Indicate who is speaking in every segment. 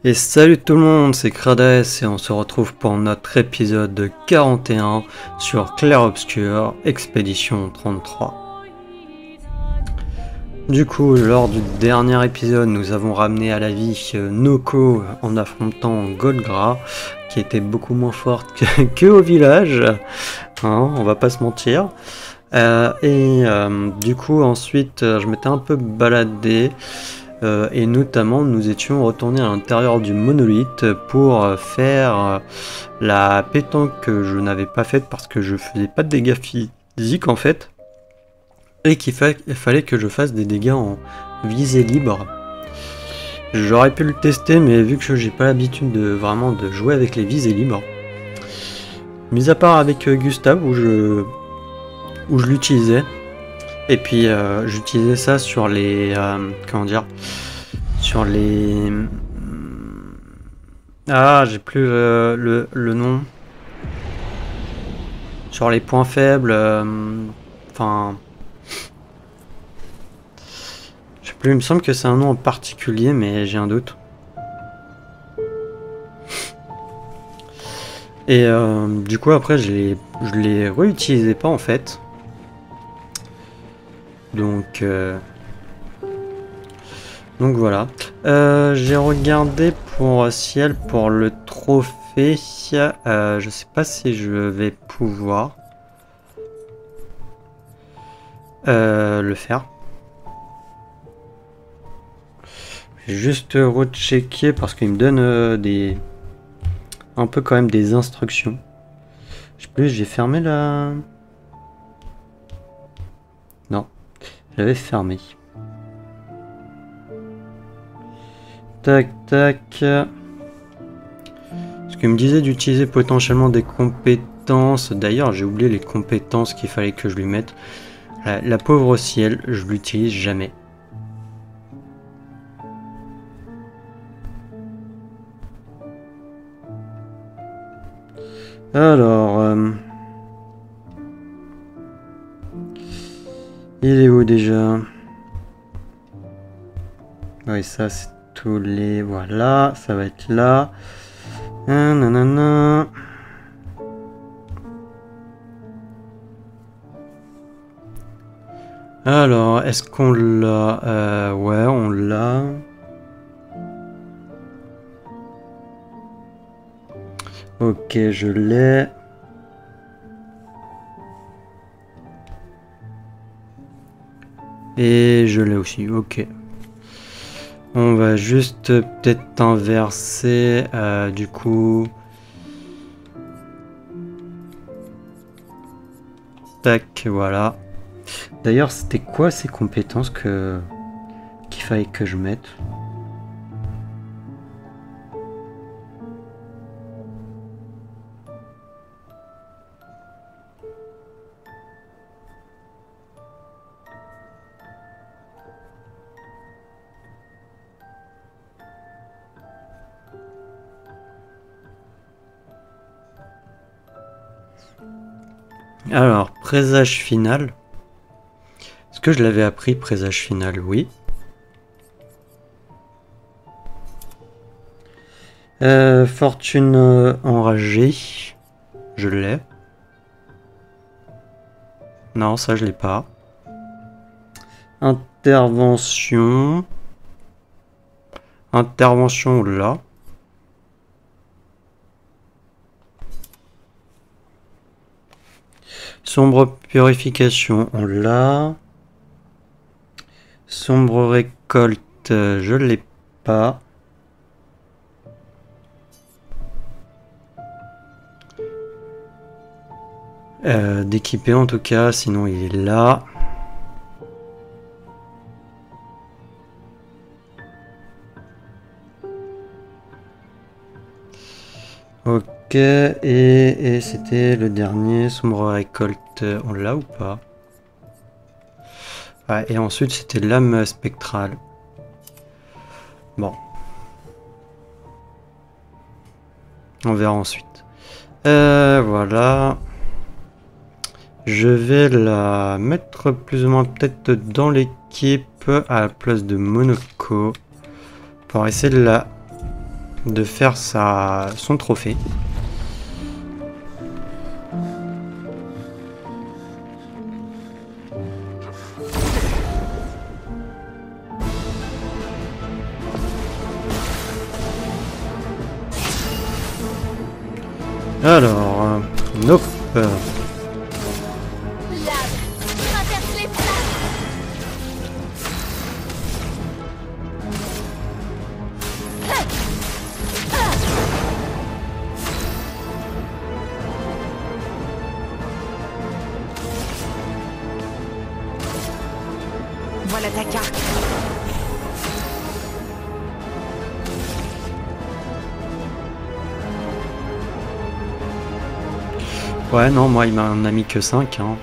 Speaker 1: Et salut tout le monde, c'est Crades et on se retrouve pour notre épisode 41 sur Clair Obscur, Expédition 33. Du coup, lors du dernier épisode, nous avons ramené à la vie Noko en affrontant Golgra, qui était beaucoup moins forte que au village, hein, on va pas se mentir. Du coup, ensuite, je m'étais un peu baladé. Et notamment nous étions retournés à l'intérieur du monolithe pour faire la pétanque que je n'avais pas faite parce que je faisais pas de dégâts physiques en fait, et qu'il fallait que je fasse des dégâts en visée libre. J'aurais pu le tester, mais vu que j'ai pas l'habitude de vraiment de jouer avec les visées libres, mis à part avec Gustave où je l'utilisais. Et puis j'utilisais ça sur les comment dire, sur les j'ai plus le nom, sur les points faibles, enfin je sais plus, il me semble que c'est un nom en particulier mais j'ai un doute. Et du coup après je les réutilisais pas en fait. Donc voilà. J'ai regardé pour Ciel pour le trophée. Je sais pas si je vais pouvoir le faire. Je vais juste rechecker parce qu'il me donne un peu quand même des instructions. Je sais plus, j'ai fermé la... Non, j'avais fermé. Tac, tac. Parce qu'il me disait d'utiliser potentiellement des compétences. D'ailleurs, j'ai oublié les compétences qu'il fallait que je lui mette. La pauvre Ciel, je l'utilise jamais. Alors... il est où déjà? Oui, ça c'est... tous les... Voilà, ça va être là. Nanana. Alors, est-ce qu'on l'a? Ouais, on l'a. Ok, je l'ai. Et je l'ai aussi, ok. On va juste peut-être inverser, du coup. Tac, voilà. D'ailleurs, c'était quoi ces compétences qu'il fallait que je mette? Alors, présage final. Est-ce que je l'avais appris, présage final? Oui. Fortune enragée. Je l'ai. Non, ça je l'ai pas. Intervention. Intervention là. Sombre purification, on l'a. Sombre récolte, je l'ai pas. D'équiper en tout cas, sinon il est là. Ok, et c'était le dernier, sombre récolte, on l'a ou pas? Ouais, et ensuite c'était lame spectrale. Bon. On verra ensuite. Voilà. Je vais la mettre plus ou moins peut-être dans l'équipe à la place de Monoko. Pour essayer de la de faire son trophée. Alors, nope.
Speaker 2: Voilà ta carte.
Speaker 1: Ouais, non, moi il m'en a mis que 5. Hein.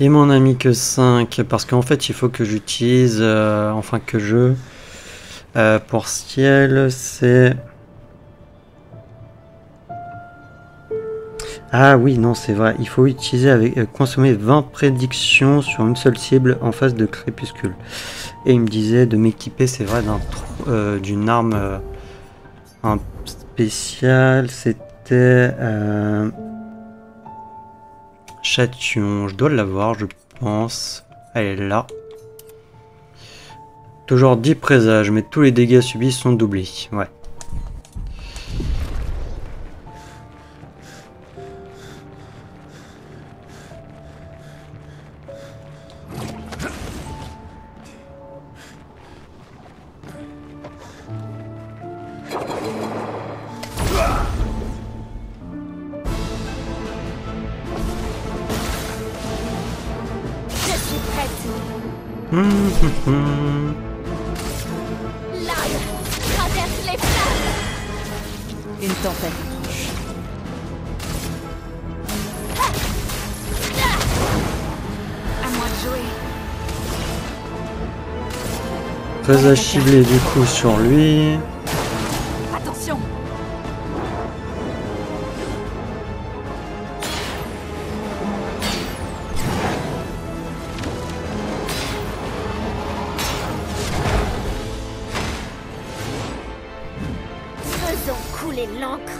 Speaker 1: Il m'en a mis que 5 parce qu'en fait il faut que j'utilise, enfin que je... pour ciel c'est... Ah oui, non c'est vrai, il faut utiliser avec consommer 20 prédictions sur une seule cible en face de crépuscule. Et il me disait de m'équiper, c'est vrai, d'une arme un spéciale, c'était... Chation, je dois l'avoir, je pense. Elle est là. Toujours 10 présages, mais tous les dégâts subis sont doublés. Ouais.
Speaker 2: Traverse les flammes. Une tempête approche. À moi de jouer.
Speaker 1: Présage ciblé du coup sur lui.
Speaker 2: Attention.
Speaker 3: Couler l'encre.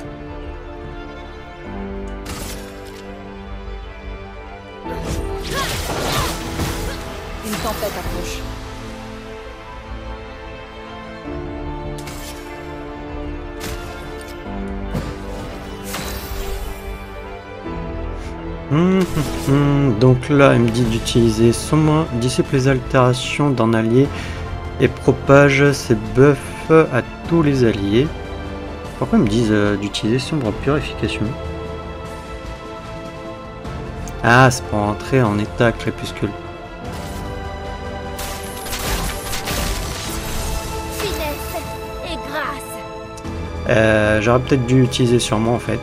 Speaker 2: Une tempête approche.
Speaker 1: Donc là, il me dit d'utiliser sombre, dissipe les altérations d'un allié et propage ses buffs à tous les alliés. Pourquoi ils me disent d'utiliser sombre purification? Ah, c'est pour entrer en état crépuscule.
Speaker 3: Finesse et grâce.
Speaker 1: J'aurais peut-être dû l'utiliser sur moi en fait.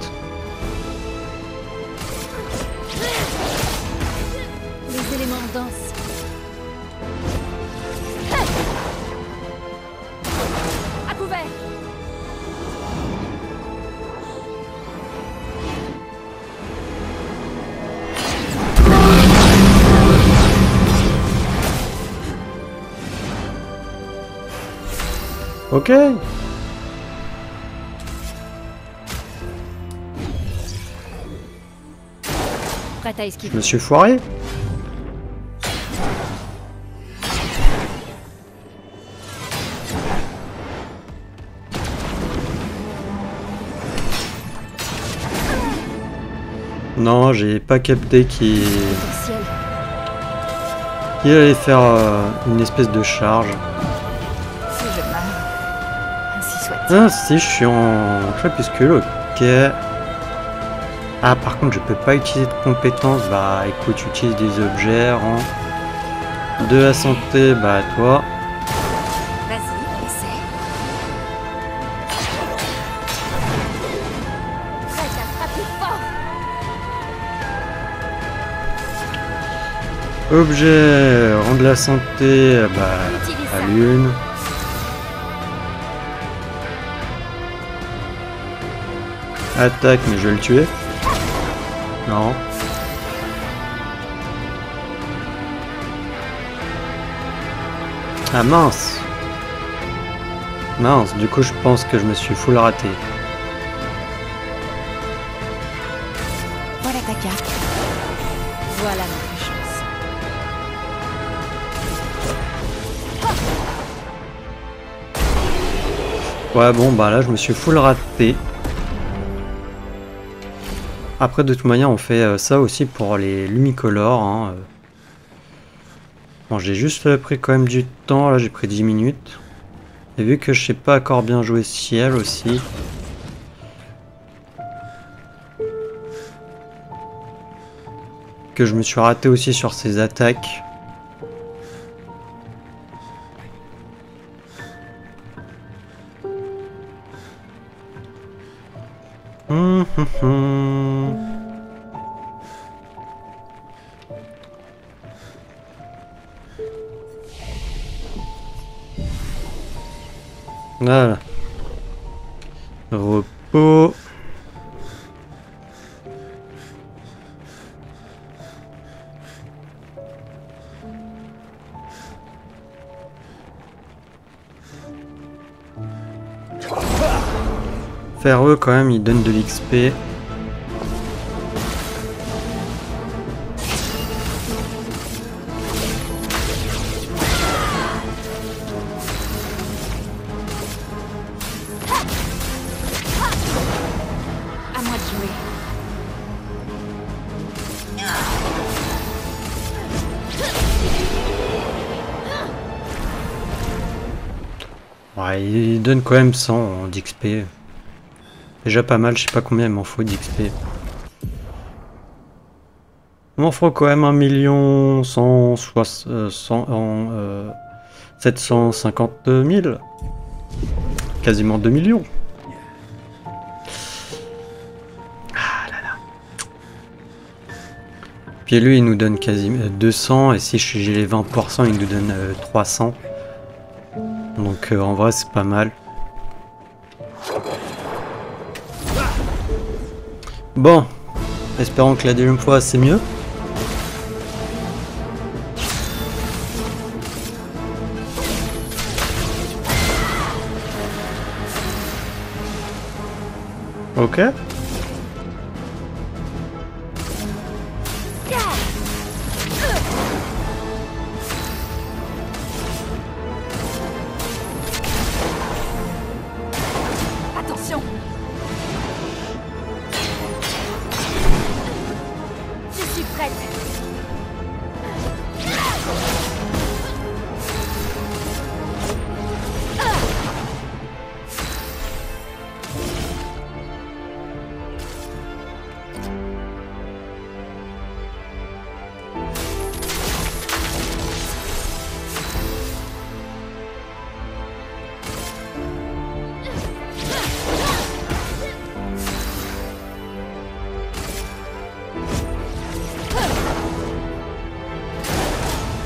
Speaker 2: Les éléments dansent. À couvert.
Speaker 1: Ok.
Speaker 2: Prête à
Speaker 1: Je
Speaker 2: esquiver.
Speaker 1: me suis foiré. Non, j'ai pas capté qu'il
Speaker 2: Potentiel.
Speaker 1: allait faire une espèce de charge.
Speaker 2: Si je meurs, ainsi soit.
Speaker 1: Ah si, je suis en crépuscule, ok. Ah par contre je peux pas utiliser de compétences, bah écoute j'utilise des objets, rang 2 à santé, bah toi.
Speaker 2: Vas-y, essaie.
Speaker 3: Prête à frapper
Speaker 1: Objet, rendre la santé, bah, à l'une. Attaque, mais je vais le tuer. Non. Ah mince. Mince, du coup je pense que je me suis full raté.
Speaker 2: Voilà ta carte. Voilà notre chance.
Speaker 1: Ouais bon bah là je me suis full raté. Après de toute manière on fait ça aussi pour les lumicolores. Hein. Bon j'ai juste pris quand même du temps, là j'ai pris 10 minutes. Et vu que je sais pas encore bien jouer ciel aussi. Que je me suis raté aussi sur ses attaques. Voilà. Repos. Faire eux quand même, ils donnent de l'XP.
Speaker 2: À moi de jouer.
Speaker 1: Ouais, ils donnent quand même 100 d'XP. Déjà pas mal, je sais pas combien il m'en faut d'XP. Il m'en faut quand même 1 750 000. Quasiment 2 millions. Ah là là. Puis lui il nous donne quasiment 200 et si j'ai les 20% il nous donne 300. Donc en vrai c'est pas mal. Bon, espérons que la deuxième fois c'est mieux. Ok.
Speaker 2: Attention.
Speaker 3: Je suis prête.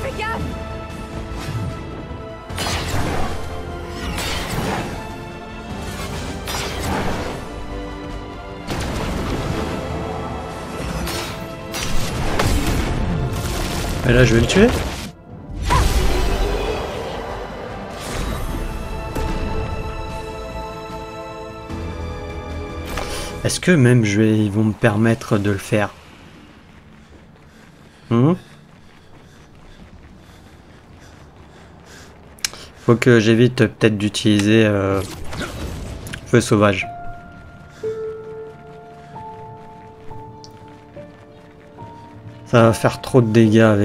Speaker 2: Fais gaffe.
Speaker 1: Et là je vais le tuer. Est-ce que même ils vont me permettre de le faire? Faut que j'évite peut-être d'utiliser feu sauvage. Ça va faire trop de dégâts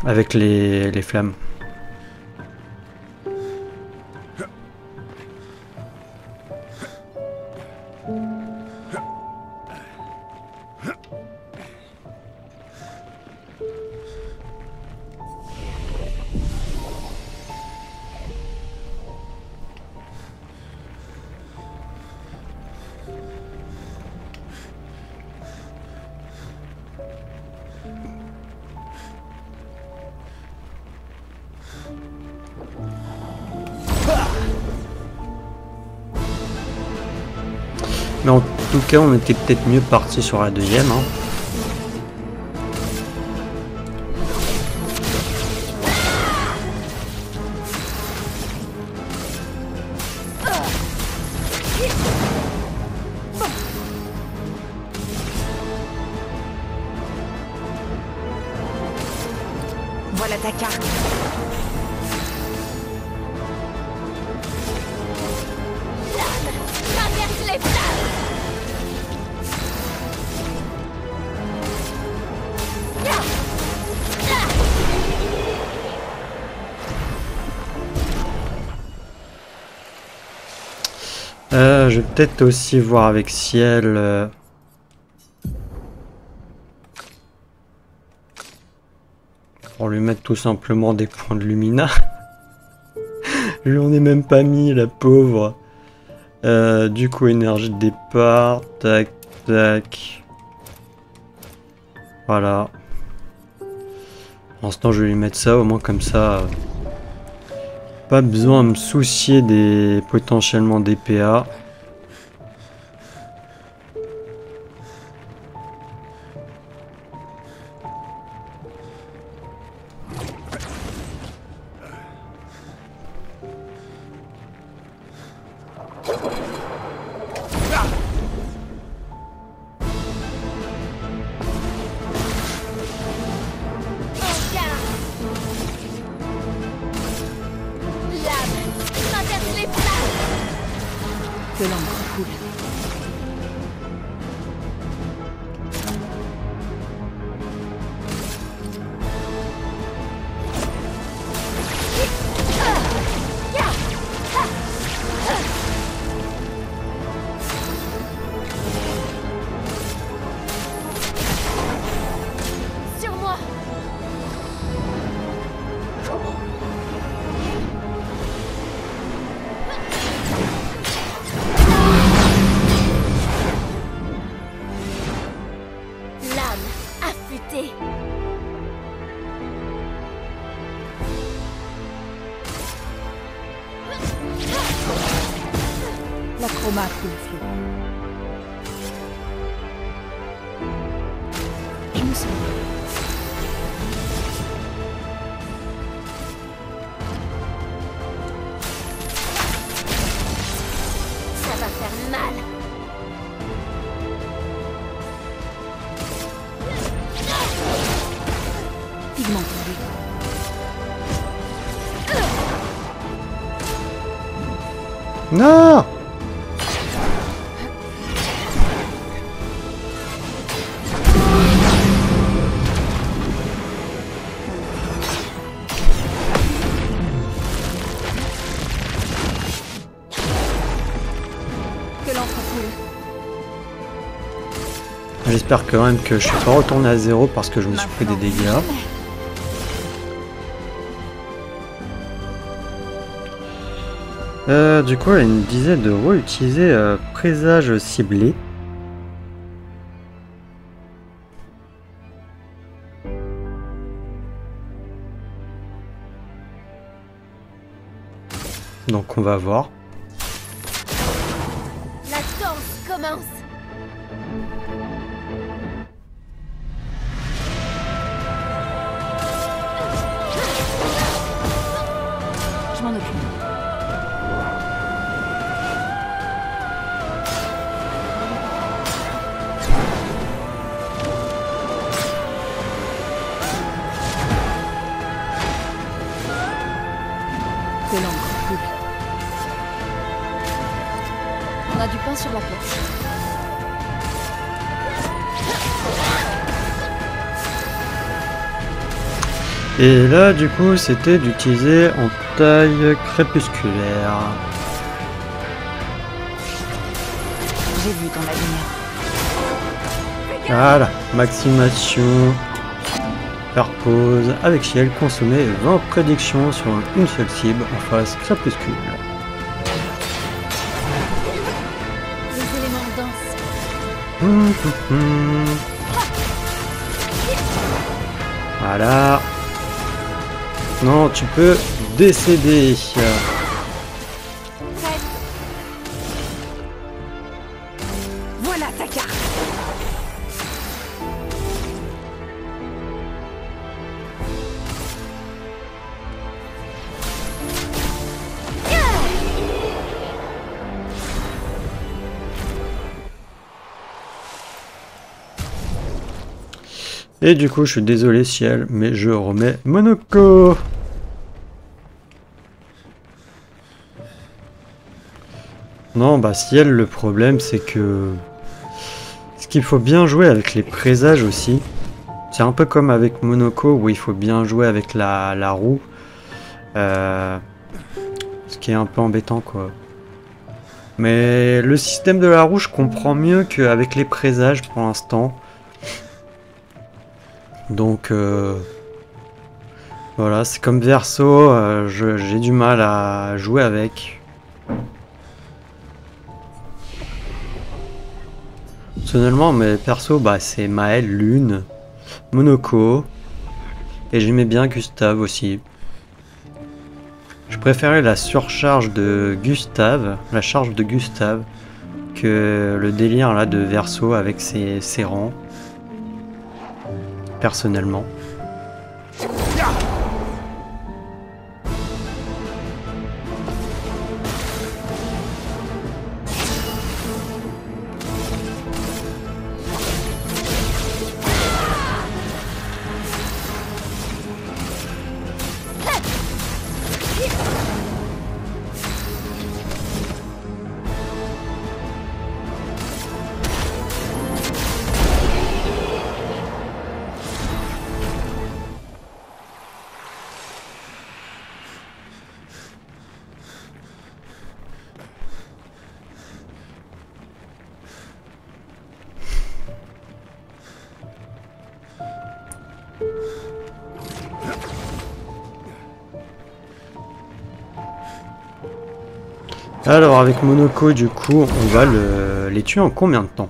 Speaker 1: avec les flammes. Mais en tout cas, on était peut-être mieux parti sur la deuxième. Hein.
Speaker 2: Voilà ta carte.
Speaker 3: Traverse les flammes.
Speaker 1: Je vais peut-être aussi voir avec Ciel. Pour lui mettre tout simplement des points de Lumina. Lui on est même pas mis, la pauvre. Du coup, énergie de départ. Tac, tac. Voilà. Pour l'instant, je vais lui mettre ça, au moins comme ça. Pas besoin de me soucier des potentiellement des PA.
Speaker 3: Traverse les flammes.
Speaker 2: Que l'encre coule.
Speaker 3: Sur moi. Lame affûtée.
Speaker 2: La chroma coule flot. Et nous sommes là.
Speaker 3: Ça va faire mal.
Speaker 2: Pigment tendu.
Speaker 1: Non!
Speaker 2: Que l'encre coule.
Speaker 1: J'espère quand même que je suis pas retourné à zéro parce que je me suis pris des dégâts. Du coup, elle me disait de réutiliser présage ciblé. Donc on va voir.
Speaker 3: La danse commence.
Speaker 2: Je m'en occupe. Que l'encre coule. On a du pain sur la planche.
Speaker 1: Et là, du coup, c'était d'utiliser en taille crépusculaire.
Speaker 2: J'ai vu dans la lumière.
Speaker 1: Voilà, maximation. Faire pause avec Ciel, consommer 20 prédictions sur une seule cible en phase crépuscule.
Speaker 3: Les éléments dansent.
Speaker 1: Voilà. Non, tu peux décéder.
Speaker 3: Prête.
Speaker 2: ta carte.
Speaker 1: Et du coup, je suis désolé Ciel, mais je remets Monoko. Non, bah Ciel, le problème c'est que... Ce qu'il faut bien jouer avec les présages aussi. C'est un peu comme avec Monoko où il faut bien jouer avec la roue. Ce qui est un peu embêtant quoi. Mais le système de la roue, je comprends mieux qu'avec les présages pour l'instant. Donc voilà, c'est comme Verso, j'ai du mal à jouer avec. Personnellement, mes persos, bah, c'est Maël, Lune, Monoko, et j'aimais bien Gustave aussi. Je préférais la surcharge de Gustave, la charge de Gustave, que le délire là de Verso avec ses rangs. Personnellement. Alors avec Monoko du coup on va les tuer en combien de temps?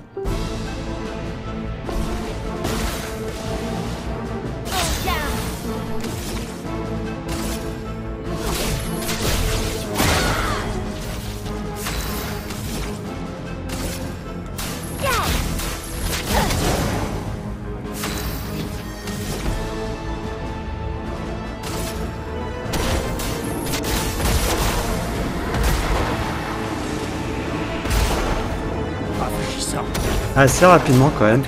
Speaker 1: Assez rapidement quand même.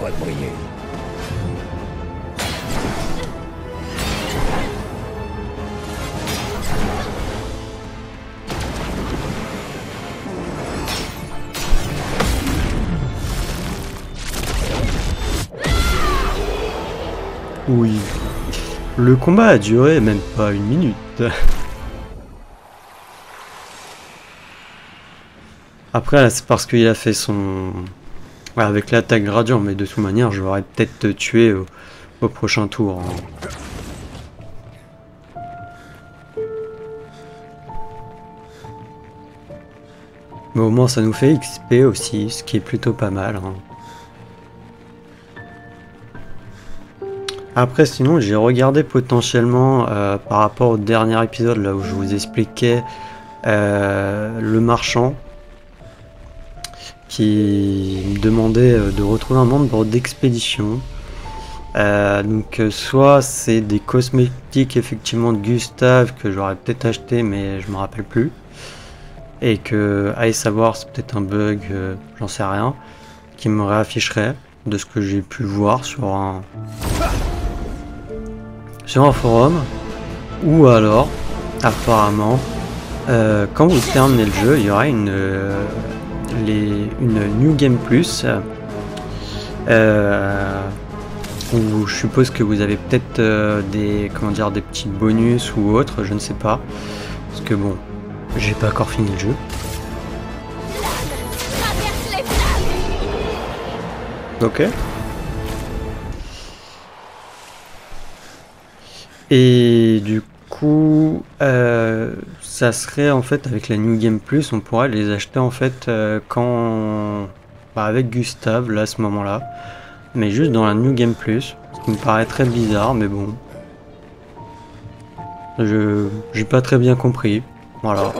Speaker 1: Oui. Le combat a duré même pas une minute. Après c'est parce qu'il a fait son... avec l'attaque gradient, mais de toute manière, je l'aurais peut-être tué au prochain tour. Hein. Mais au moins, ça nous fait XP aussi, ce qui est plutôt pas mal. Hein. Après, sinon, j'ai regardé potentiellement, par rapport au dernier épisode, là où je vous expliquais le marchand, qui me demandait de retrouver un membre d'expédition. Donc soit c'est des cosmétiques effectivement de Gustave que j'aurais peut-être acheté mais je me rappelle plus. Et que, allez savoir, c'est peut-être un bug, j'en sais rien, qui me réafficherait de ce que j'ai pu voir sur un forum. Ou alors, apparemment, quand vous terminez le jeu, il y aura une New Game Plus où je suppose que vous avez peut-être des petits bonus ou autres, je ne sais pas, parce que bon, j'ai pas encore fini le jeu. Ok. Et du coup, ça serait en fait avec la New Game Plus, on pourrait les acheter en fait quand avec Gustave là à ce moment-là, mais juste dans la New Game Plus, ce qui me paraît très bizarre, mais bon, j'ai pas très bien compris, voilà.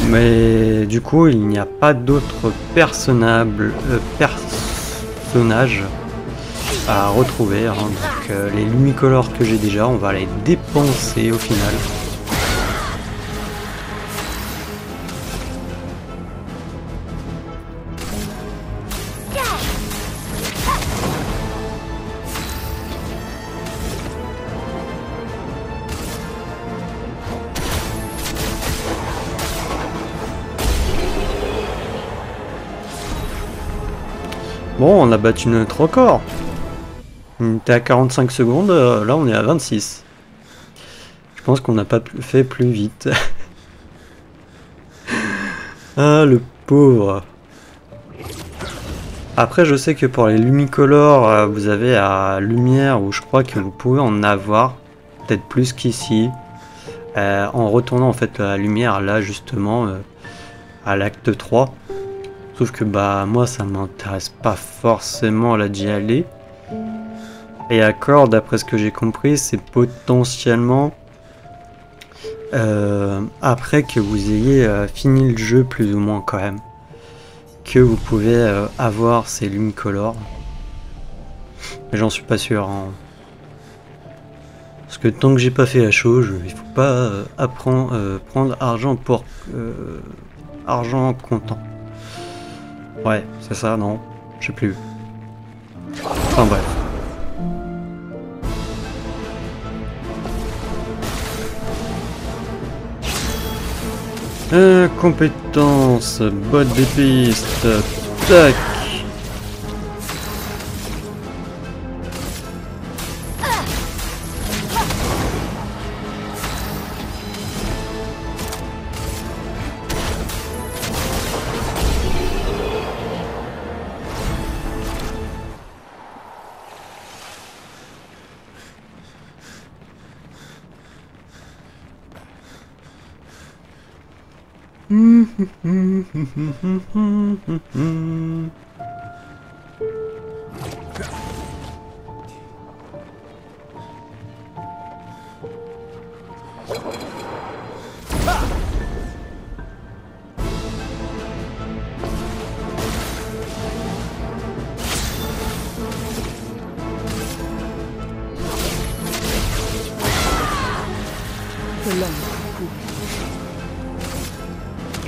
Speaker 1: Mais du coup, il n'y a pas d'autres personnages à retrouver. Hein. Donc les Lumicolores que j'ai déjà, on va les dépenser au final. Bon, on a battu notre record. On était à 45 secondes, là on est à 26. Je pense qu'on n'a pas fait plus vite. Ah, le pauvre. Après, je sais que pour les Lumicolores, vous avez à lumière, où je crois que vous pouvez en avoir, peut-être plus qu'ici, en retournant en fait la lumière là justement à l'acte 3. Sauf que bah moi ça m'intéresse pas forcément là d'y aller. Et Accord, d'après ce que j'ai compris, c'est potentiellement après que vous ayez fini le jeu plus ou moins quand même, que vous pouvez avoir ces Lumicolores. Mais j'en suis pas sûr. Hein. Parce que tant que j'ai pas fait la chose, il faut pas prendre argent pour argent comptant. Ouais, c'est ça, non? Je sais plus. Enfin bref. Compétences, botte des pistes, tac.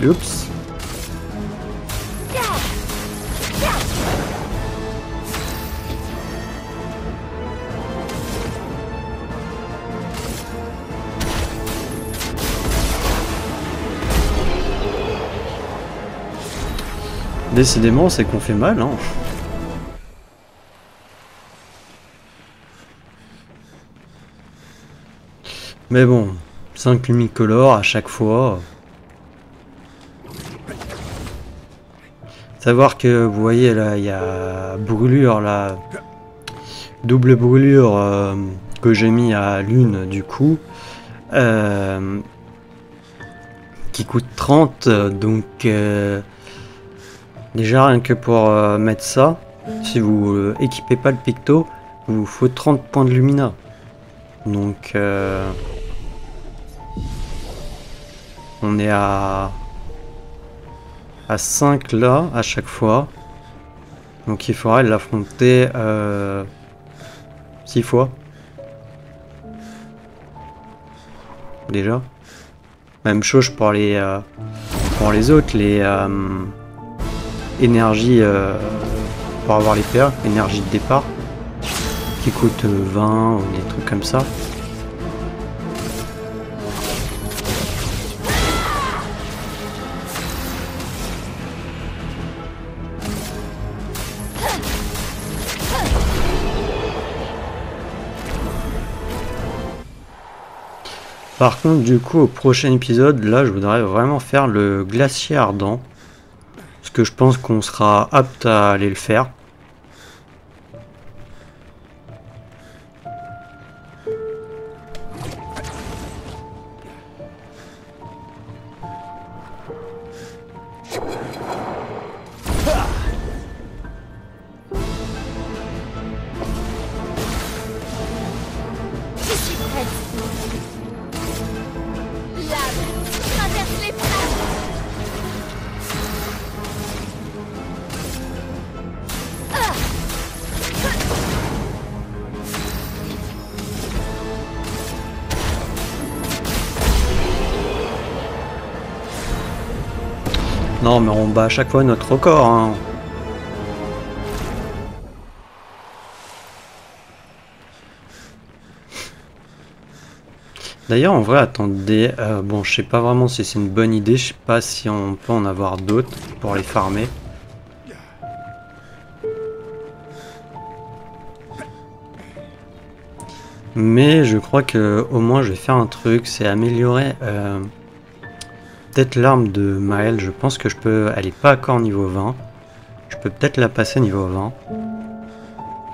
Speaker 1: Oups. Décidément, c'est qu'on fait mal, hein. Mais bon, 5 Lumicolores à chaque fois. Savoir que vous voyez là, il y a brûlure là, double brûlure que j'ai mis à l'une du coup, qui coûte 30, donc déjà rien que pour mettre ça, si vous équipez pas le picto, il vous faut 30 points de lumina. Donc on est à 5 là à chaque fois, donc il faudra l'affronter 6 fois déjà. Même chose pour les autres, les énergies pour avoir les PA, énergie de départ qui coûte 20 ou des trucs comme ça. Par contre, du coup, au prochain épisode, là, je voudrais vraiment faire le glacier ardent. Parce que je pense qu'on sera apte à aller le faire.
Speaker 3: Je suis prête. Lave, traverse les plages.
Speaker 1: Non, mais on bat à chaque fois notre record, hein. D'ailleurs, en vrai, attendez, bon, je sais pas vraiment si c'est une bonne idée, je sais pas si on peut en avoir d'autres pour les farmer. Mais je crois que au moins je vais faire un truc, c'est améliorer peut-être l'arme de Maël. Je pense que je peux, elle est pas encore niveau 20. Je peux peut-être la passer niveau 20.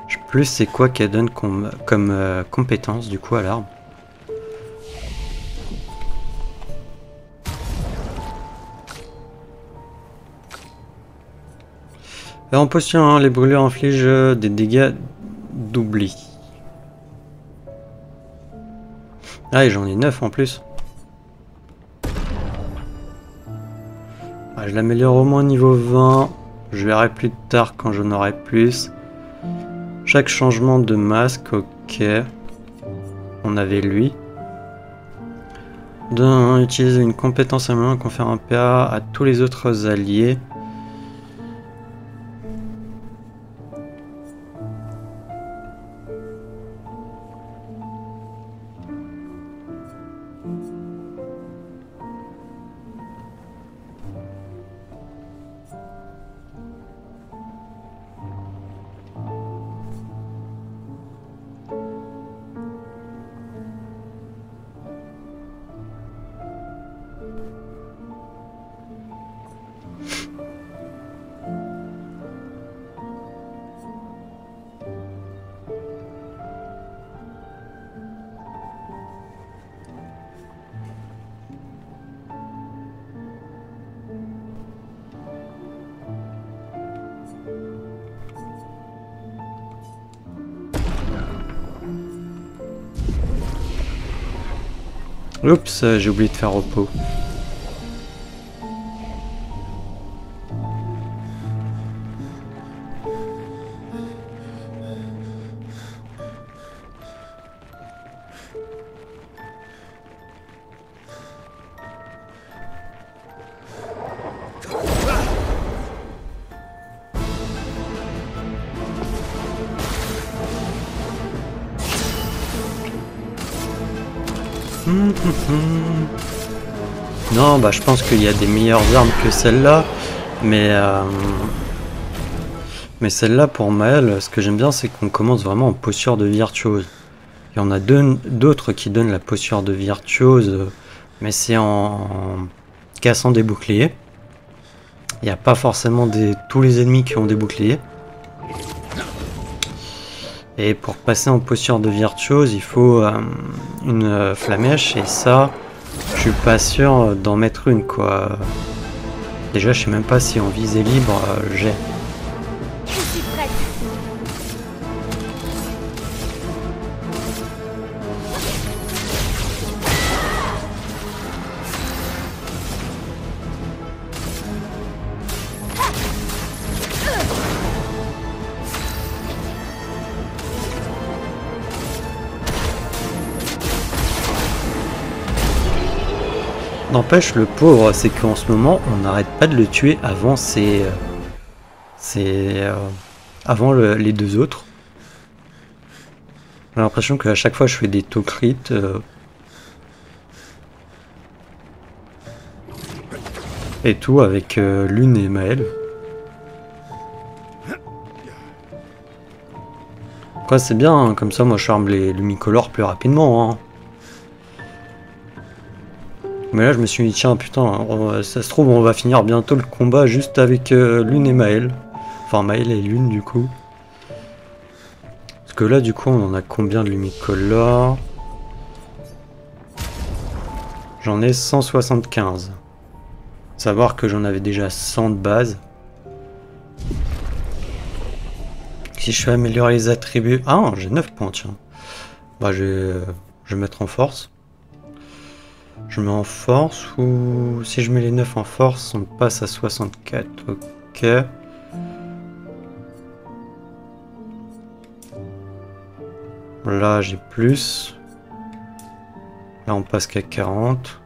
Speaker 1: Je sais plus c'est quoi qu'elle donne comme compétence du coup à l'arme. En potion, hein, les brûlures infligent des dégâts d'oubli. Ah, et j'en ai 9 en plus. Ah, je l'améliore au moins niveau 20. Je verrai plus tard quand j'en aurai plus. Chaque changement de masque, ok. On avait lui. Utiliser une compétence à main, confère un PA à tous les autres alliés. Oups, j'ai oublié de faire repos. Non, bah je pense qu'il y a des meilleures armes que celle-là, mais celle-là pour Maël, ce que j'aime bien, c'est qu'on commence vraiment en posture de virtuose. Il y en a d'autres qui donnent la posture de virtuose, mais c'est en cassant des boucliers. Il n'y a pas forcément tous les ennemis qui ont des boucliers. Et pour passer en posture de virtuose, il faut une flamèche, et ça, je suis pas sûr d'en mettre une, quoi. Déjà, je sais même pas si en visée libre, j'ai.
Speaker 3: Je suis prête.
Speaker 1: N'empêche, le pauvre, c'est qu'en ce moment, on n'arrête pas de le tuer avant avant les deux autres. J'ai l'impression qu'à chaque fois, je fais des taux crit. Et tout avec Lune et Maël. Après, c'est bien, hein, comme ça, moi, je charme les lumicolores plus rapidement. Hein. Mais là, je me suis dit, tiens, putain, ça se trouve, on va finir bientôt le combat juste avec Lune et Maël. Enfin, Maël et Lune, du coup. Parce que là, du coup, on en a combien de lumicolores? J'en ai 175. Savoir que j'en avais déjà 100 de base. Si je fais améliorer les attributs... Ah, j'ai 9 points, tiens. Bah, je vais mettre en force. Je mets en force ou... Si je mets les 9 en force, on passe à 64. Ok. Là, j'ai plus. Là, on passe qu'à 40.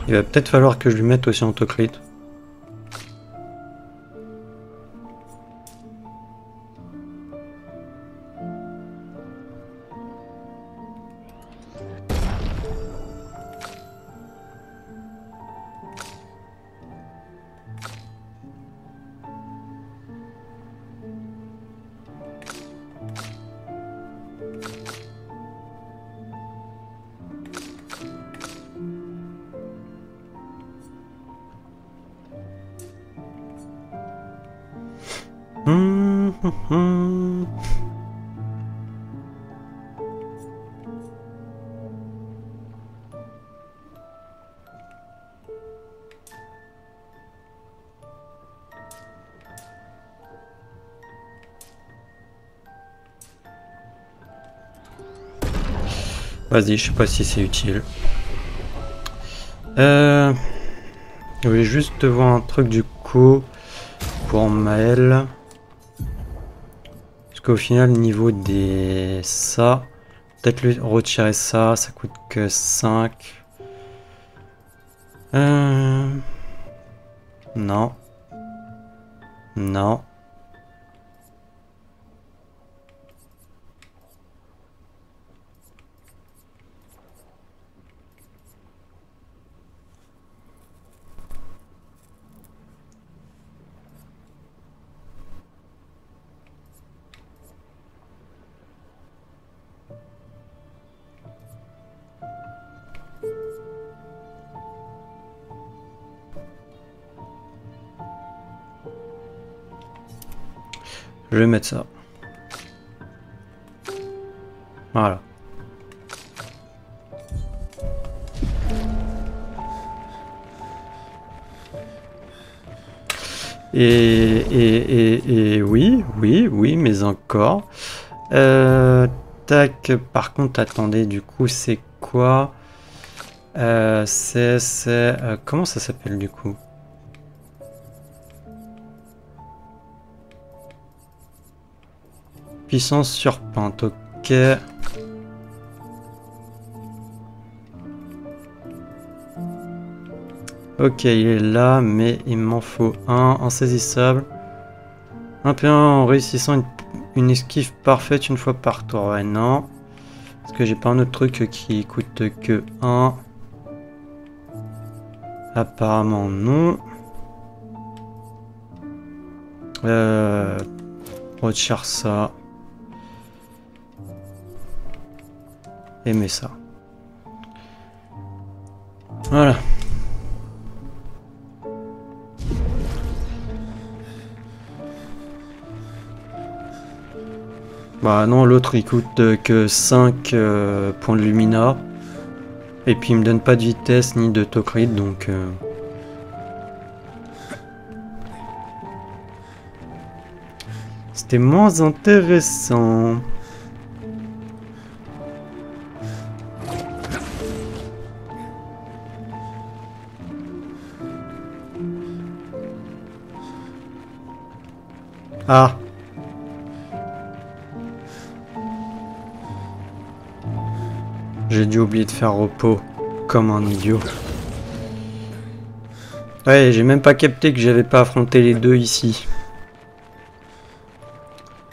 Speaker 1: Il va peut-être falloir que je lui mette aussi en autocrit. Vas-y, je sais pas si c'est utile. Je voulais juste voir un truc du coup pour Maël. Parce qu'au final, niveau des ça, peut-être lui retirer ça, ça coûte que 5. Non. Non. Je vais mettre ça. Voilà. Et oui, mais encore. Tac, par contre, attendez, du coup, c'est quoi? Comment ça s'appelle, du coup? Puissance sur pente, ok. Ok, il est là, mais il m'en faut un. Insaisissable. Un P1 en réussissant une esquive parfaite une fois par tour. Ouais, non. Parce que j'ai pas un autre truc qui coûte que 1. Apparemment, non. Retire ça. Et mets ça. Voilà. Bah non, l'autre il coûte que 5 points de Lumina. Et puis il me donne pas de vitesse ni de Tokrit, donc... C'était moins intéressant. Ah. J'ai dû oublier de faire repos, comme un idiot. Ouais, j'ai même pas capté que j'avais pas affronté les deux ici.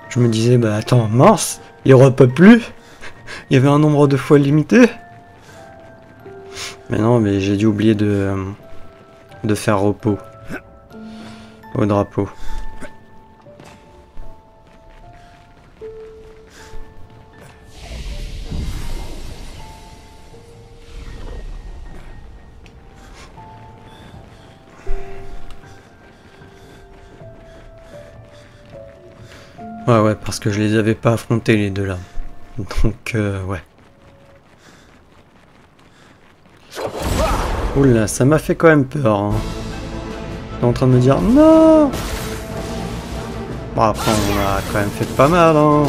Speaker 1: Je me disais, bah attends, mince, il y aura pas plus. Il y avait un nombre de fois limité. Mais non, mais j'ai dû oublier de faire repos au drapeau. Ouais, parce que je les avais pas affrontés les deux là. Donc, ouais. Oula, ça m'a fait quand même peur. Hein. T'es en train de me dire non. Bon, après, on a quand même fait pas mal. Hein.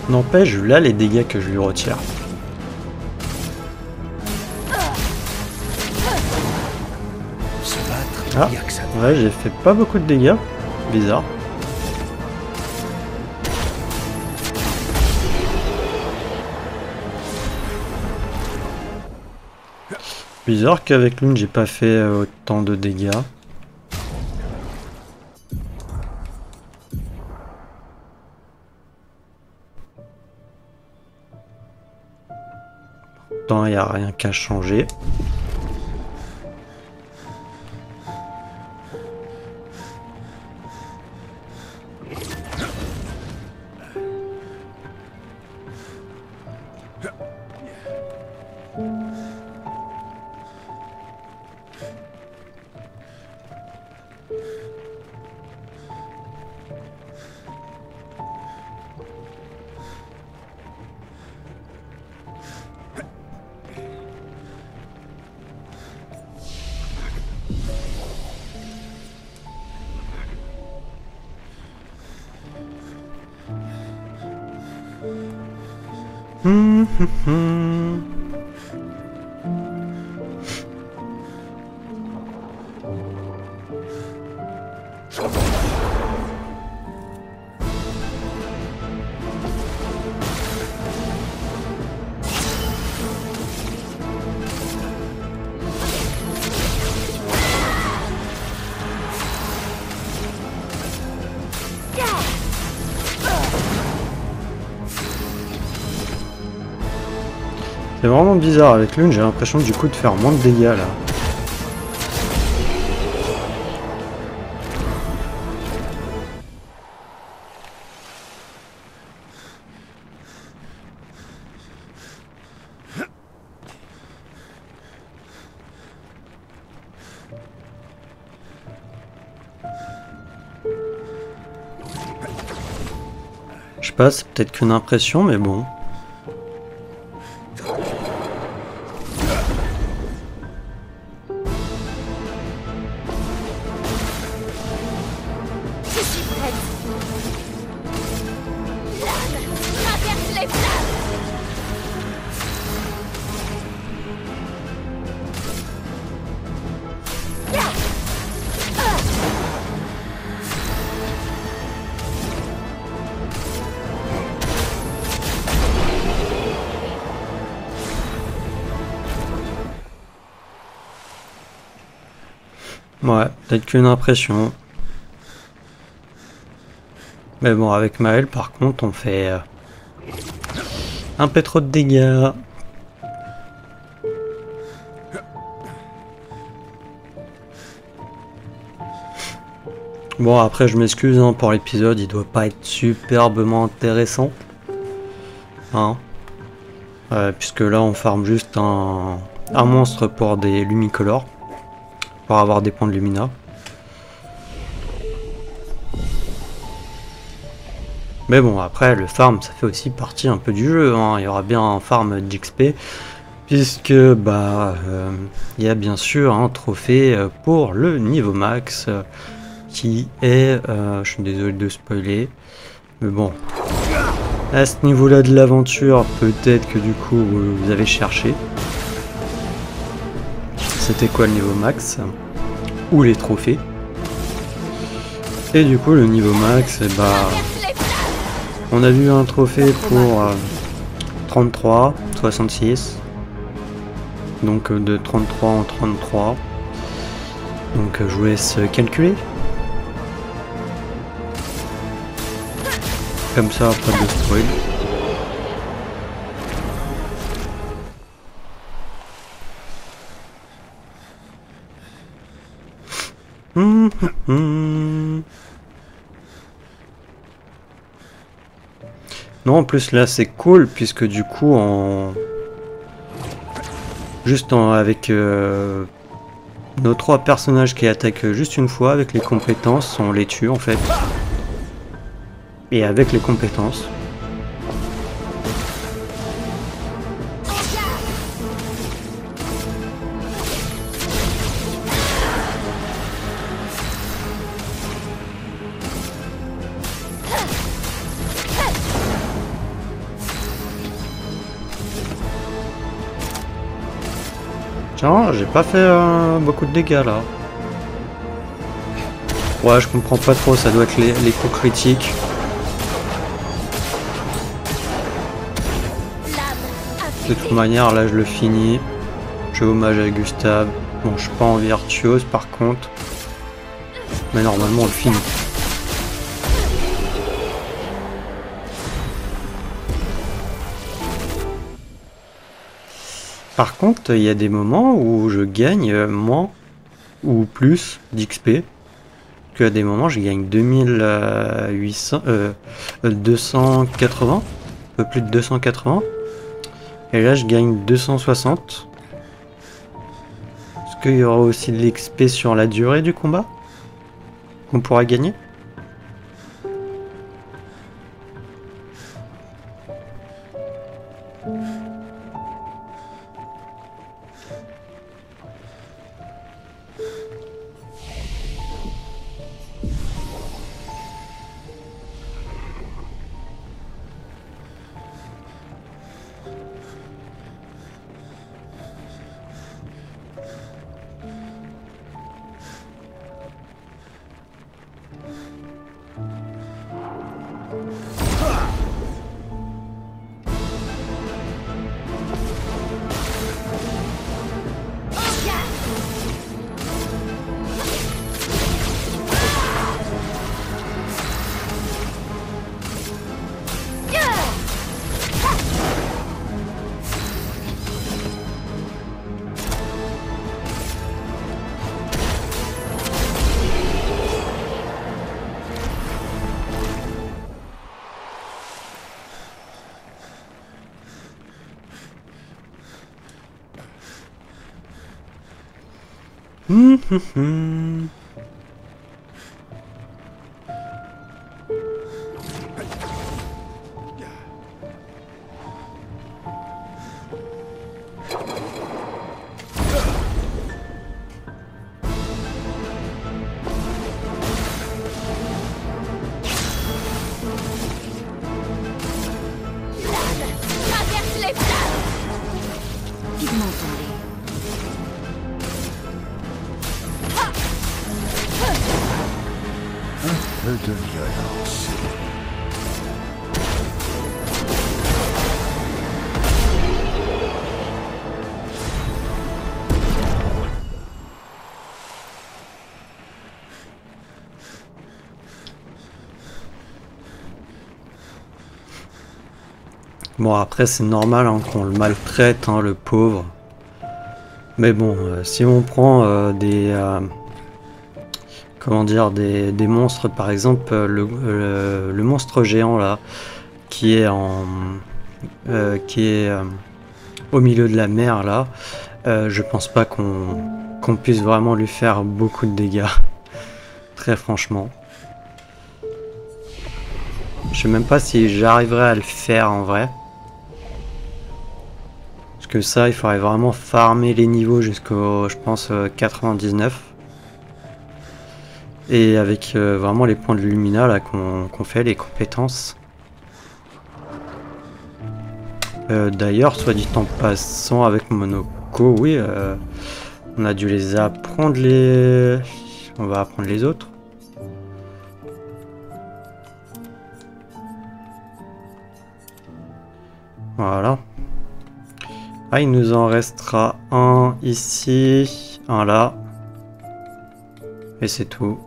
Speaker 1: N'empêche, là les dégâts que je lui retire.
Speaker 4: Se battre,
Speaker 1: Ah,
Speaker 4: y a que ça.
Speaker 1: ouais, j'ai fait pas beaucoup de dégâts. Bizarre. Bizarre qu'avec l'une j'ai pas fait autant de dégâts. Pourtant il n'y a rien qu'à changer. C'est vraiment bizarre avec l'une, j'ai l'impression du coup de faire moins de dégâts là. Je sais pas, c'est peut-être qu'une impression, mais bon.
Speaker 3: Je suis prête. Lame, traverse les flammes.
Speaker 1: Ouais, peut-être qu'une impression. Mais bon, avec Maël, par contre, on fait un peu trop de dégâts. Bon, après, je m'excuse hein, pour l'épisode, il doit pas être superbement intéressant. Hein. Puisque là, on farme juste un monstre pour des lumicolores. Pour avoir des points de lumina. Mais bon, après, le farm, ça fait aussi partie un peu du jeu. Hein. Il y aura bien un farm d'XP. Puisque, bah, il y a bien sûr un trophée pour le niveau max. Qui est... je suis désolé de spoiler. Mais bon. À ce niveau-là de l'aventure, peut-être que du coup, vous avez cherché. C'était quoi le niveau max? Ou les trophées. Et du coup, le niveau max, bah... On a vu un trophée pour 33, 66. Donc de 33 en 33. Donc je vous laisse calculer. Comme ça, pas de spoil. Non, en plus là c'est cool puisque du coup avec nos 3 personnages qui attaquent juste une fois avec les compétences, on les tue en fait. Et avec les compétences. Tiens, j'ai pas fait beaucoup de dégâts là. Ouais, je comprends pas trop, ça doit être les coups critiques. De toute manière, là je le finis. Je fais hommage à Gustave. Bon, je suis pas en virtuose par contre. Mais normalement on le finit. Par contre, il y a des moments où je gagne moins ou plus d'XP. À des moments, je gagne 2800, 280, un peu plus de 280. Et là, je gagne 260. Est-ce qu'il y aura aussi de l'XP sur la durée du combat qu'on pourra gagner?
Speaker 3: Traverse les flammes.
Speaker 2: Pigmentons-les.
Speaker 4: Peu de violence.
Speaker 1: Bon, après, c'est normal hein, qu'on le maltraite, hein, le pauvre. Mais bon, si on prend comment dire, des monstres, par exemple, le monstre géant là, qui est au milieu de la mer là, je pense pas qu'on puisse vraiment lui faire beaucoup de dégâts. Très franchement. Je sais même pas si j'arriverai à le faire en vrai. Parce que ça, il faudrait vraiment farmer les niveaux jusqu'au, je pense, 99. Et avec vraiment les points de Lumina là qu'on fait, les compétences. D'ailleurs, soit dit en passant, avec Monoko, oui, on a dû les apprendre les... On va apprendre les autres. Voilà. Ah, il nous en restera un ici, un là. Et c'est tout.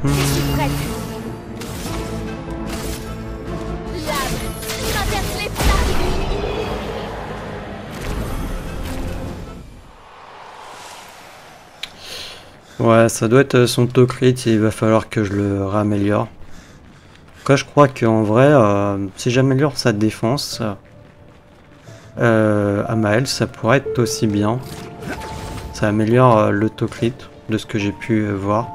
Speaker 3: Je suis prête. Lave, traverse les flammes.
Speaker 1: Ouais, ça doit être son taux crit, il va falloir que je le réaméliore. Quoi, je crois qu'en vrai, si j'améliore sa défense, Amael, ça pourrait être aussi bien. Ça améliore l'autocrit de ce que j'ai pu voir.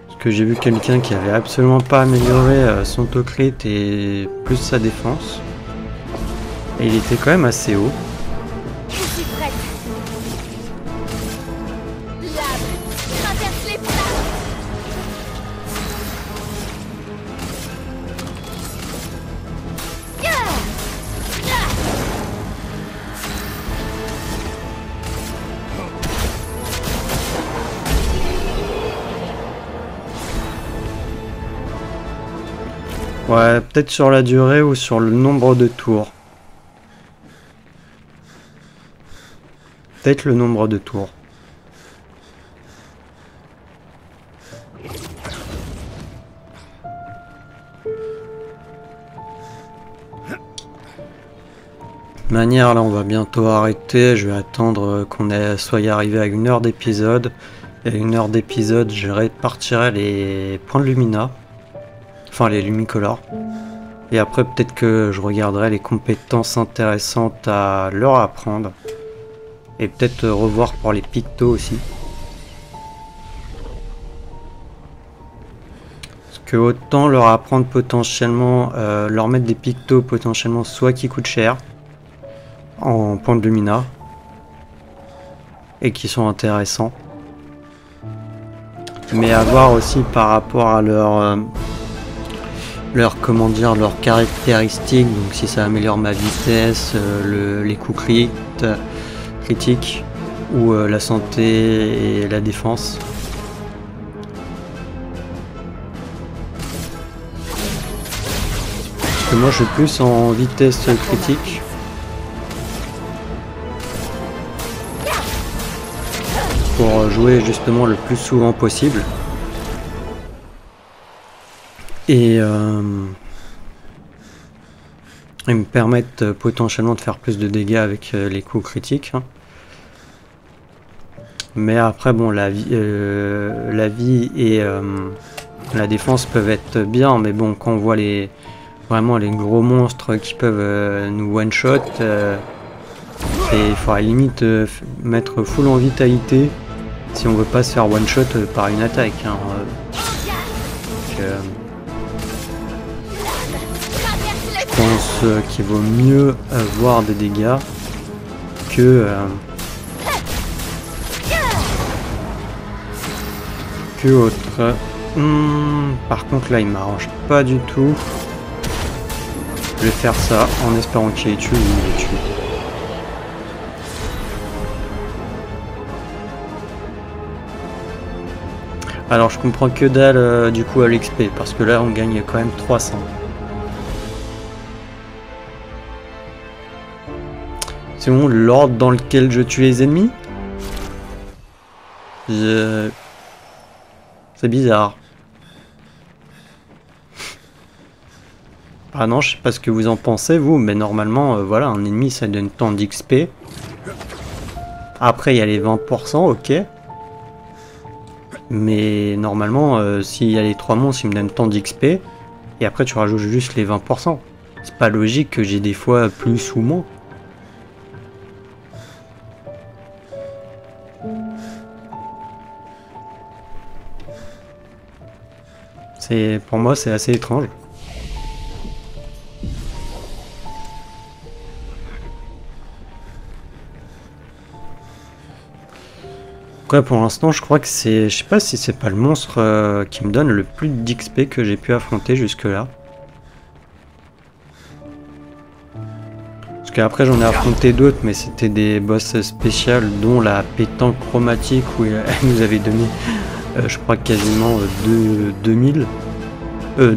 Speaker 1: Parce que j'ai vu quelqu'un qui avait absolument pas amélioré son autocrit et plus sa défense. Et il était quand même assez haut.
Speaker 3: Je suis prête. Lave, traverse les flammes.
Speaker 1: Ouais, peut-être sur la durée ou sur le nombre de tours. Peut-être le nombre de tours. De manière, là on va bientôt arrêter. Je vais attendre qu'on soit arrivé à 1 heure d'épisode. Et à 1 heure d'épisode, je répartirai les points de lumina. Enfin les lumicolores. Et après peut-être que je regarderai les compétences intéressantes à leur apprendre. Et peut-être revoir pour les pictos aussi. Parce que autant leur apprendre potentiellement, leur mettre des pictos potentiellement soit qui coûtent cher en points de lumina et qui sont intéressants. Mais à voir aussi par rapport à comment dire, leurs caractéristiques, donc si ça améliore ma vitesse, les coups critiques ou la santé et la défense. Parce que moi je suis plus en vitesse critique. Pour jouer justement le plus souvent possible. Et me permettent potentiellement de faire plus de dégâts avec les coups critiques. Hein. Mais après bon, la vie et la défense peuvent être bien, mais bon, quand on voit vraiment les gros monstres qui peuvent nous one shot, il faudra limite mettre full en vitalité si on veut pas se faire one shot par une attaque. Hein. Je pense qu'il vaut mieux avoir des dégâts que autre. Par contre là il m'arrange pas du tout. Je vais faire ça en espérant qu'il les tue ou il les tue. Alors je comprends que dalle du coup à l'XP parce que là on gagne quand même 300. C'est bon l'ordre dans lequel je tue les ennemis? C'est bizarre. Ah non, je sais pas ce que vous en pensez vous, mais normalement voilà, un ennemi ça donne tant d'XP. Après il y a les 20%, ok. Mais normalement, s'il y a les 3 monstres, ils me donnent tant d'XP. Et après, tu rajoutes juste les 20%. C'est pas logique que j'ai des fois plus ou moins. Pour moi, c'est assez étrange. Après pour l'instant je crois que c'est... Je sais pas si c'est pas le monstre qui me donne le plus d'XP que j'ai pu affronter jusque là. Parce qu'après j'en ai affronté d'autres mais c'était des boss spéciaux dont la pétanque chromatique où elle nous avait donné je crois quasiment 2 millions. Elle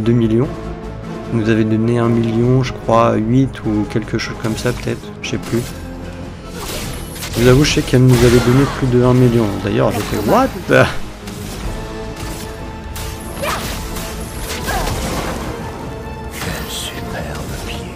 Speaker 1: nous avait donné 1 million je crois 8 ou quelque chose comme ça peut-être, je sais plus. Je vous avoue, je sais qu'elle nous avait donné plus de 1 million. D'ailleurs, j'ai fait what?
Speaker 4: Quel superbe pied.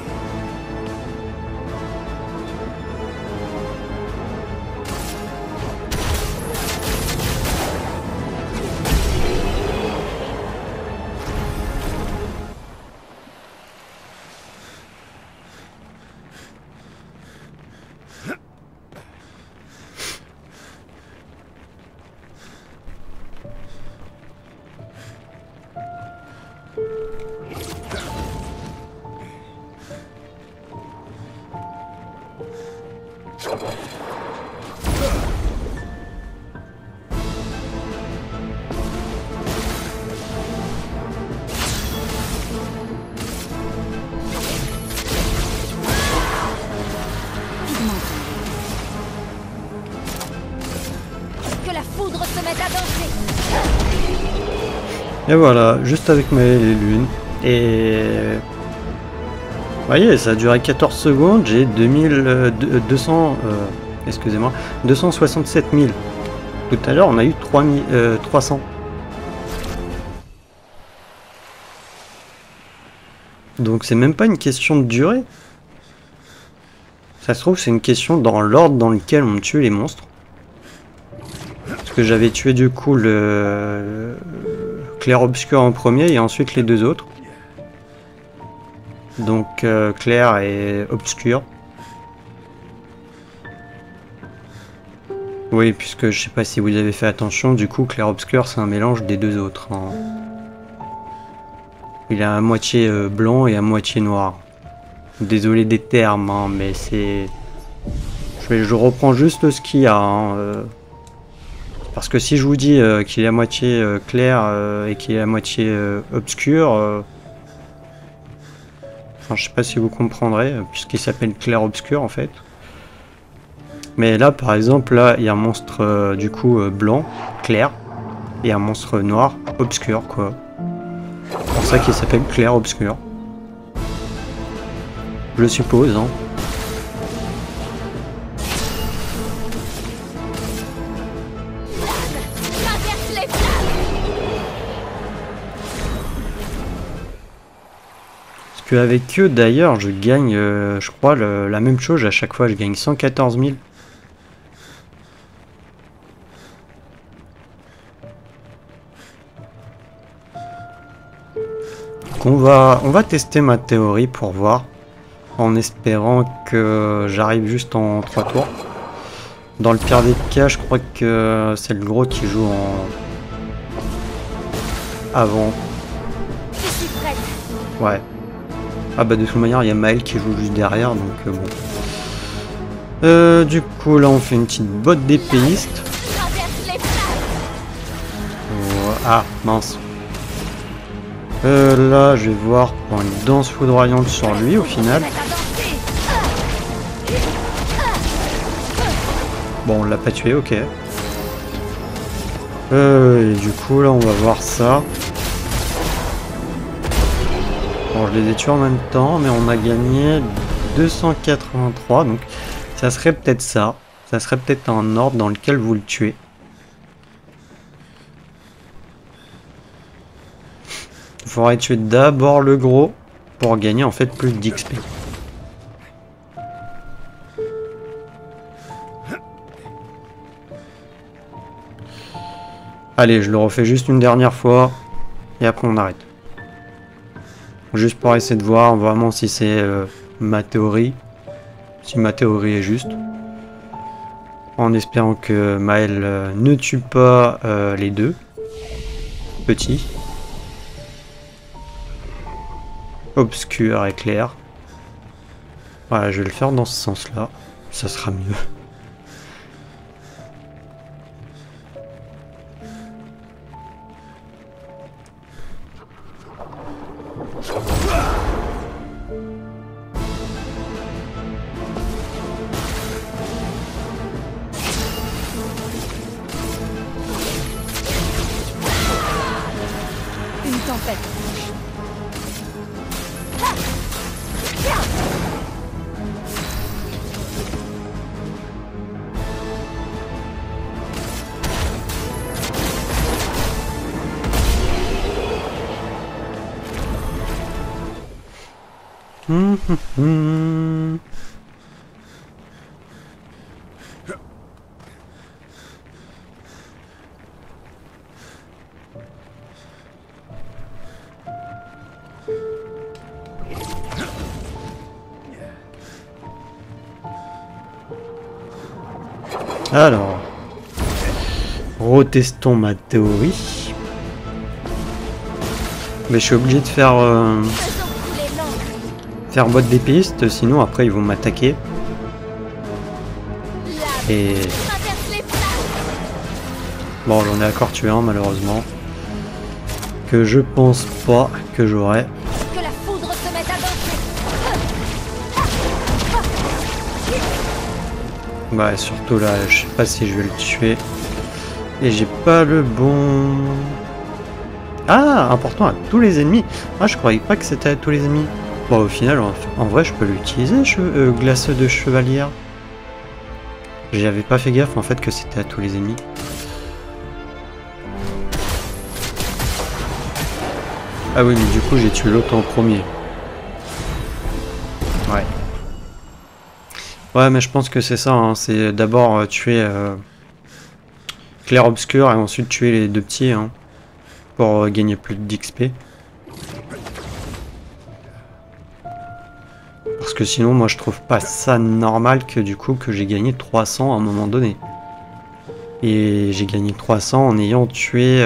Speaker 3: Que la foudre se mette à danser.
Speaker 1: Et voilà, juste avec les lunes. Et... Vous voyez, ça a duré 14 secondes, j'ai 2200... excusez-moi, 267 000. Tout à l'heure, on a eu 300. Donc c'est même pas une question de durée. Ça se trouve, c'est une question dans l'ordre dans lequel on tue les monstres. Parce que j'avais tué du coup le clair-obscur en premier et ensuite les deux autres. Donc clair et obscur. Oui, puisque je sais pas si vous avez fait attention, du coup clair-obscur c'est un mélange des deux autres. Hein. Il est à moitié blanc et à moitié noir. Désolé des termes, hein, mais c'est... Je reprends juste ce qu'il y a. Hein, parce que si je vous dis qu'il est à moitié clair et qu'il est à moitié obscur... enfin, je sais pas si vous comprendrez, puisqu'il s'appelle clair-obscur en fait. Mais là, par exemple, là, il y a un monstre du coup blanc, clair, et un monstre noir, obscur, quoi. C'est pour ça qu'il s'appelle clair-obscur. Je suppose, hein. Parce qu'avec eux, d'ailleurs, je gagne, je crois, la même chose à chaque fois. Je gagne 114 000. Donc on va tester ma théorie pour voir. En espérant que j'arrive juste en 3 tours. Dans le pire des cas, je crois que c'est le gros qui joue en... avant. Ouais. Ah bah de toute manière, il y a Maël qui joue juste derrière, donc bon. Du coup, là, on fait une petite botte d'épéiste. Ah, mince. Là, je vais voir pour une danse foudroyante sur lui, au final. Bon, on l'a pas tué, ok. Et du coup, là, on va voir ça. Bon, je les ai tués en même temps, mais on a gagné 283, donc ça serait peut-être ça. Ça serait peut-être un ordre dans lequel vous le tuez. Il faudrait tuer d'abord le gros pour gagner en fait plus d'XP. Allez, je le refais juste une dernière fois et après on arrête. Juste pour essayer de voir vraiment si c'est ma théorie. Si ma théorie est juste. En espérant que Maël ne tue pas les deux petits. Obscur et clair. Voilà, je vais le faire dans ce sens-là. Ça sera mieux.
Speaker 2: Une tempête.
Speaker 1: Alors, retestons ma théorie. Mais je suis obligé de faire boîte des pistes, sinon après ils vont m'attaquer. Et bon, j'en ai encore tué un malheureusement, que je pense pas que j'aurai.
Speaker 3: Que la foudre se mette à danser.
Speaker 1: Bah surtout là, je sais pas si je vais le tuer. Et j'ai pas le bon... Ah, important à tous les ennemis. Ah, je croyais pas que c'était à tous les ennemis. Bon, au final, en vrai, je peux l'utiliser, glace de chevalière. J'avais pas fait gaffe, en fait, que c'était à tous les ennemis. Ah oui, mais du coup, j'ai tué l'autre en premier. Ouais. Ouais, mais je pense que c'est ça, hein. C'est d'abord tuer Clair Obscur et ensuite tuer les deux petits, hein, pour gagner plus d'XP. Parce que sinon, moi, je trouve pas ça normal que du coup, que j'ai gagné 300 à un moment donné. Et j'ai gagné 300 en ayant tué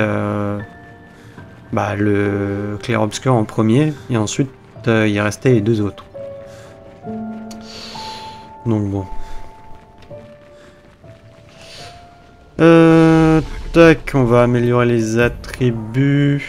Speaker 1: le Clair Obscur en premier, et ensuite, il restait les deux autres. Donc bon. Tac, on va améliorer les attributs.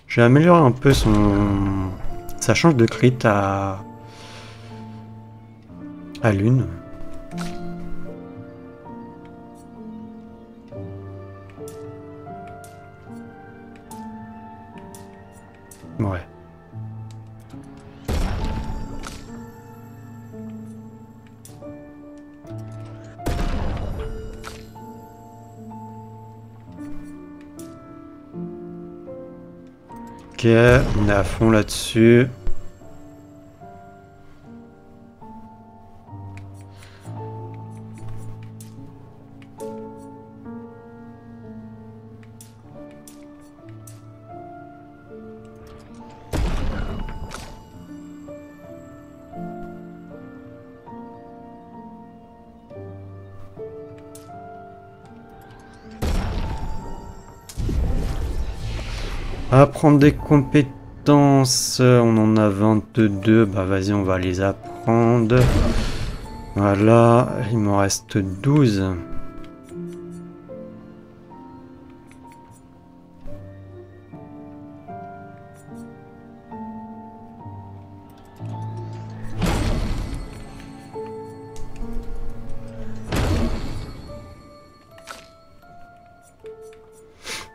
Speaker 1: Je vais améliorer un peu sa chance de crit à l'une. Ouais. Ok, on est à fond là-dessus. Apprendre des compétences, on en a 22, bah vas-y on va les apprendre. Voilà, il m'en reste 12.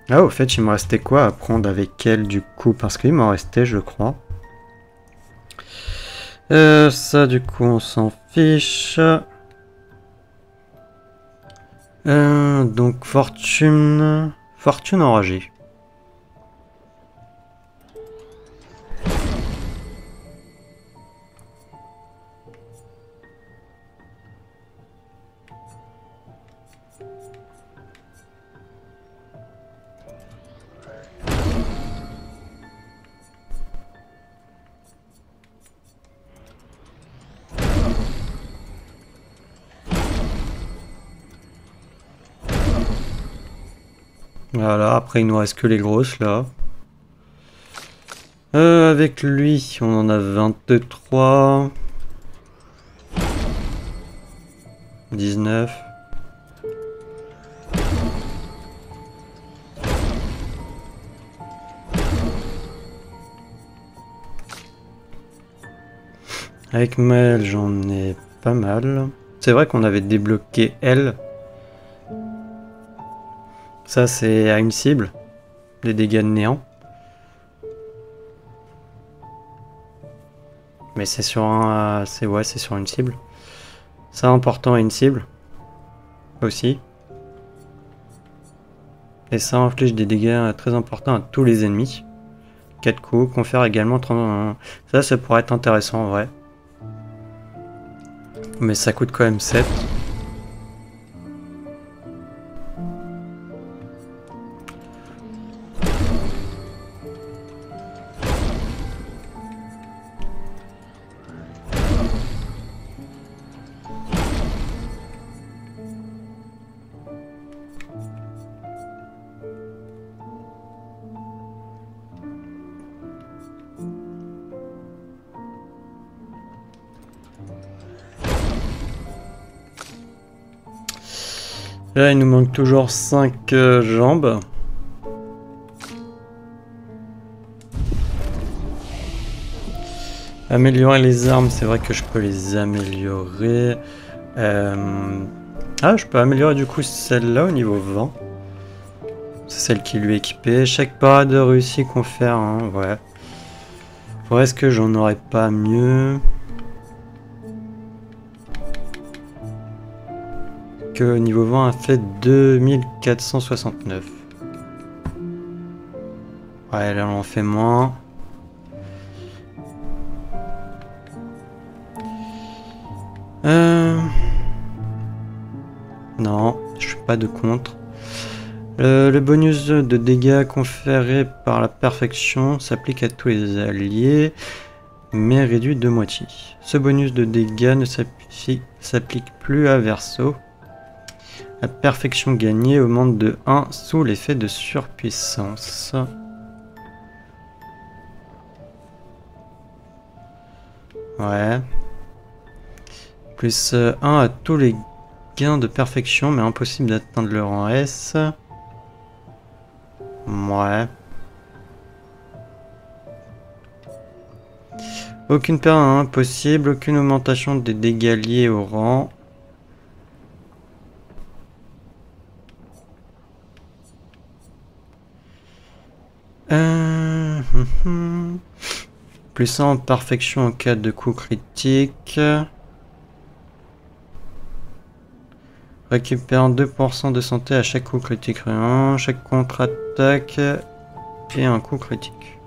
Speaker 1: Ah, au fait, il me restait quoi à prendre avec elle du coup? Parce qu'il m'en restait, je crois. Ça, du coup, on s'en fiche. Donc, fortune. Fortune enragée. Voilà, après il nous reste que les grosses là. Avec lui, on en a 23. 19. Avec Mel, j'en ai pas mal. C'est vrai qu'on avait débloqué elle. Ça, c'est à une cible. Des dégâts de néant. Mais c'est sur un... c'est sur une cible. Ça, important à une cible. Aussi. Et ça inflige des dégâts très importants à tous les ennemis. 4 coups. Confère également 30... Ça pourrait être intéressant en vrai. Mais ça coûte quand même 7. Là, il nous manque toujours 5 jambes. Améliorer les armes, c'est vrai que je peux les améliorer. Ah, je peux améliorer du coup celle-là au niveau 20. C'est celle qui lui est équipée. Chaque parade réussie confère, hein, ouais. Est-ce que j'en aurais pas mieux que niveau 20 a fait 2469. Ouais, là on en fait moins. Non, je suis pas de contre. Le bonus de dégâts conféré par la perfection s'applique à tous les alliés, mais réduit de moitié. Ce bonus de dégâts ne s'applique plus à Verso. La perfection gagnée augmente de 1 sous l'effet de surpuissance. Ouais. Plus 1 à tous les gains de perfection, mais impossible d'atteindre le rang S. Ouais. Aucune perte impossible, aucune augmentation des dégâts liés au rang. Plus 1 en perfection en cas de coup critique. Récupère 2% de santé à chaque coup critique rien, chaque contre-attaque et un coup critique.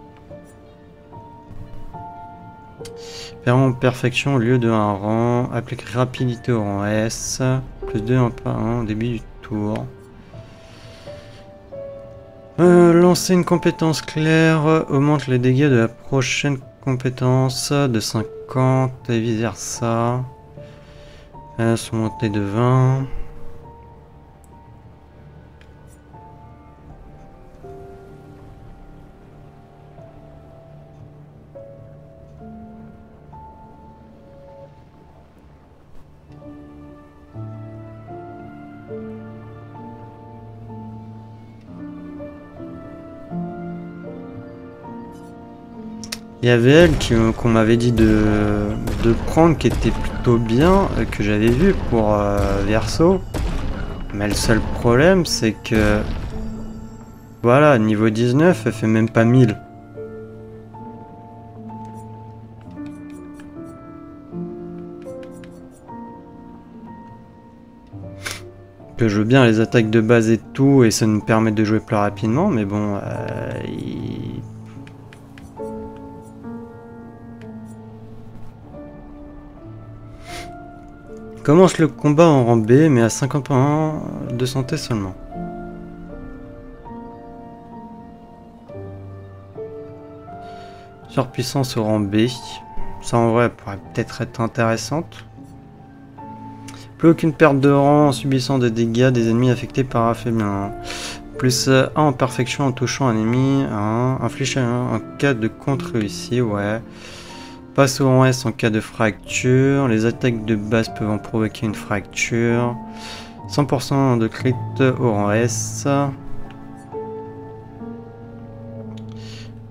Speaker 1: Permet en perfection au lieu de un rang. Applique rapidité au rang S. Plus 2 en par 1 au début du tour. Lancer une compétence claire augmente les dégâts de la prochaine compétence de 50 et vice versa. Sont montés de 20. Il y avait elle qu'on m'avait dit de prendre, qui était plutôt bien, que j'avais vu pour Verso. Mais le seul problème, c'est que... Voilà, niveau 19, elle fait même pas 1000. Que je veux bien les attaques de base et tout, et ça nous permet de jouer plus rapidement, mais bon... Commence le combat en rang B, mais à 50% de santé seulement. Surpuissance au rang B. Ça en vrai pourrait peut-être être intéressante. Plus aucune perte de rang en subissant des dégâts des ennemis affectés par affaiblement. Plus 1 en perfection en touchant un ennemi. Inflige un cas de contre réussi, ouais. Passe au rang S en cas de fracture. Les attaques de base peuvent en provoquer une fracture. 100% de crit au rang S.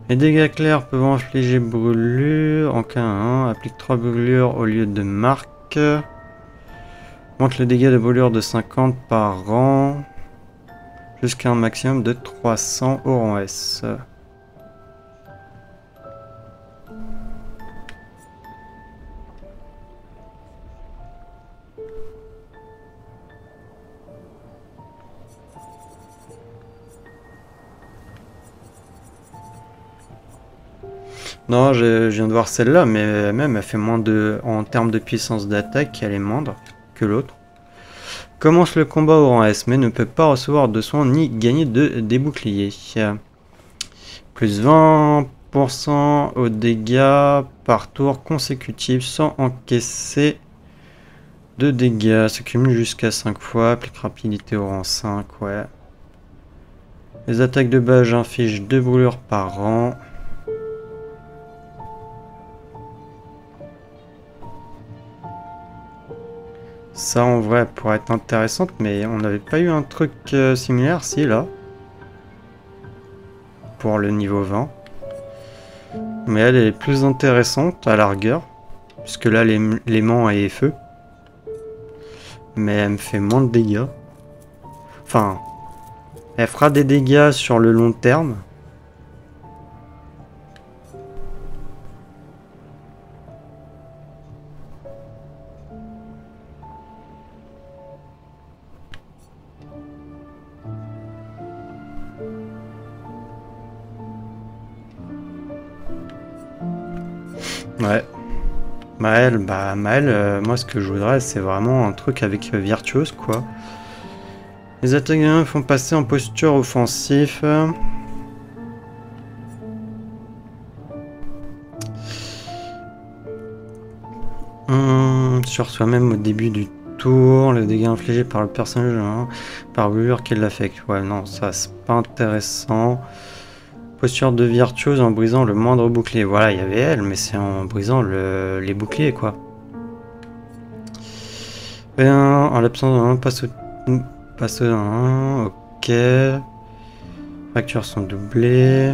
Speaker 1: Les dégâts clairs peuvent infliger brûlure en cas 1. Applique 3 brûlures au lieu de marque. Monte le dégât de brûlure de 50 par rang. Jusqu'à un maximum de 300 au rang S. Non, je viens de voir celle-là, mais même elle fait moins de... En termes de puissance d'attaque, elle est moindre que l'autre. Commence le combat au rang S, mais ne peut pas recevoir de soins ni gagner des boucliers. Plus 20% aux dégâts par tour consécutif sans encaisser de dégâts. Se cumule jusqu'à 5 fois. Applique rapidité au rang 5, ouais. Les attaques de base infligent 2 brûlures par rang. Ça en vrai pourrait être intéressante, mais on n'avait pas eu un truc similaire, si là. Pour le niveau 20. Mais elle est plus intéressante à la rigueur. Puisque là, l'aimant est feu. Mais elle me fait moins de dégâts. Enfin, elle fera des dégâts sur le long terme. Ouais. Maël, moi ce que je voudrais c'est vraiment un truc avec Virtuose quoi. Les attaquants font passer en posture offensive. Sur soi-même au début du tour, les dégâts infligés par le personnage hein, par brûlure qui l'affecte. Ouais non ça c'est pas intéressant. Posture de Virtuose en brisant le moindre bouclier. Voilà, il y avait elle, mais c'est en brisant les boucliers, quoi. Et en l'absence d'un passe un, ok. Fractures sont doublées.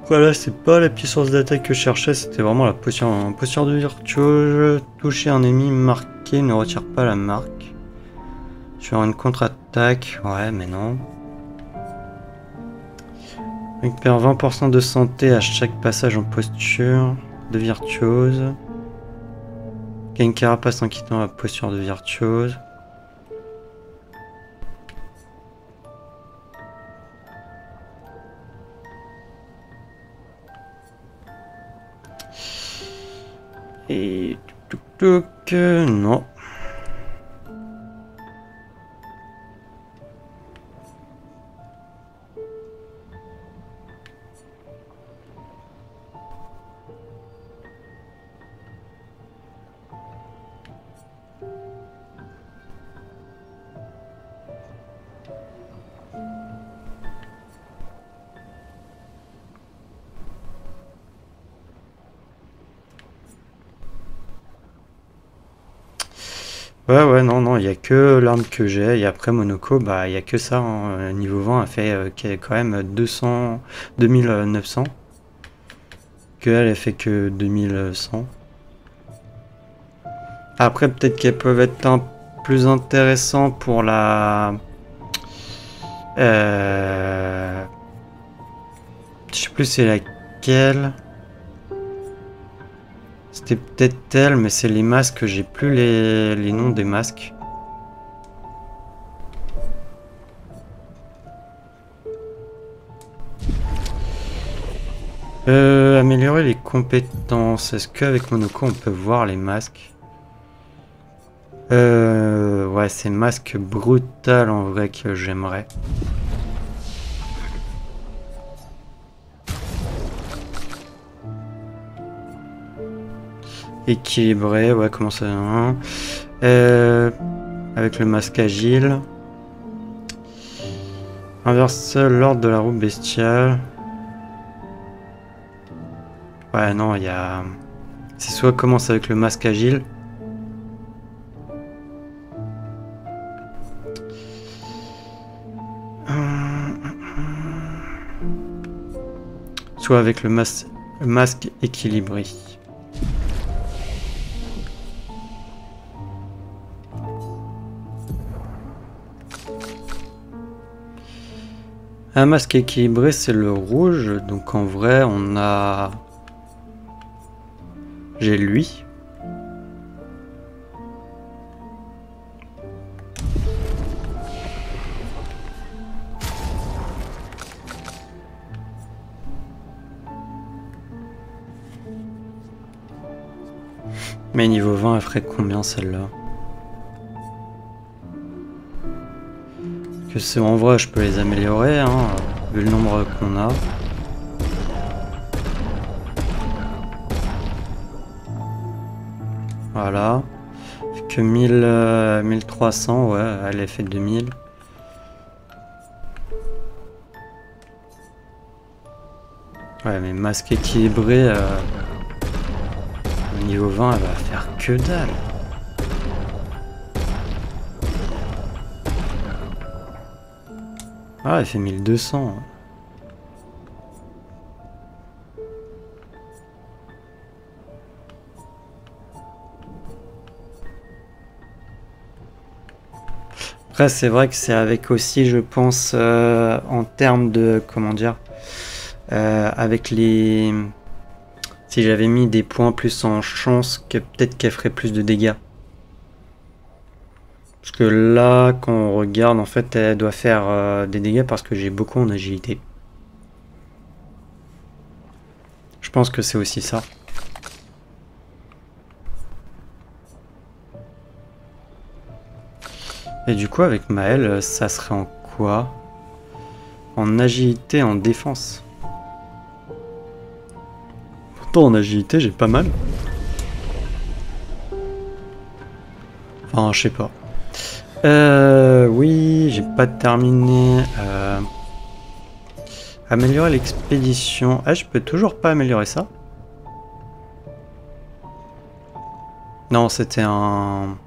Speaker 1: Voilà, c'est pas la puissance d'attaque que je cherchais, c'était vraiment la posture de Virtuose. Toucher un ennemi marqué ne retire pas la marque. Sur une contre-attaque, ouais, mais non. Récupère 20% de santé à chaque passage en posture de Virtuose. Gagne carapace en quittant la posture de Virtuose. Et non. Ouais, non, il y a que l'arme que j'ai. Et après, Monoko, bah, il y a que ça. Hein. Niveau 20, elle fait quand même 2900. Que elle fait que 2100. Après, peut-être qu'elles peuvent être plus intéressantes pour la... Je sais plus c'est laquelle. C'était peut-être elle, mais c'est les masques, j'ai plus les noms des masques. Améliorer les compétences. Est-ce qu'avec Monoko on peut voir les masques? Ouais, c'est masque brutal en vrai que j'aimerais. Équilibré, ouais, comment ça hein avec le masque agile. Inverse l'ordre de la roue bestiale. Ouais, non, il y a... C'est soit commence avec le masque agile. Soit avec le masque équilibré. Un masque équilibré, c'est le rouge. Donc en vrai, on a... J'ai lui. Mais niveau 20, elle ferait combien celle-là? Que c'est en vrai, je peux les améliorer, hein, vu le nombre qu'on a. Voilà. Que 1300, ouais, elle est fait 2000. Ouais, mais masque équilibré, niveau 20, elle va faire que dalle. Ah, elle fait 1200. Après, c'est vrai que c'est avec aussi, je pense, en termes de, comment dire, avec les... Si j'avais mis des points plus en chance, que peut-être qu'elle ferait plus de dégâts. Parce que là, quand on regarde, en fait, elle doit faire des dégâts parce que j'ai beaucoup en agilité. Je pense que c'est aussi ça. Et du coup, avec Maël, ça serait en quoi? En agilité, en défense. Pourtant, en agilité, j'ai pas mal. Enfin, je sais pas. Oui, j'ai pas terminé. Améliorer l'expédition. Ah, je peux toujours pas améliorer ça? Non, c'était un...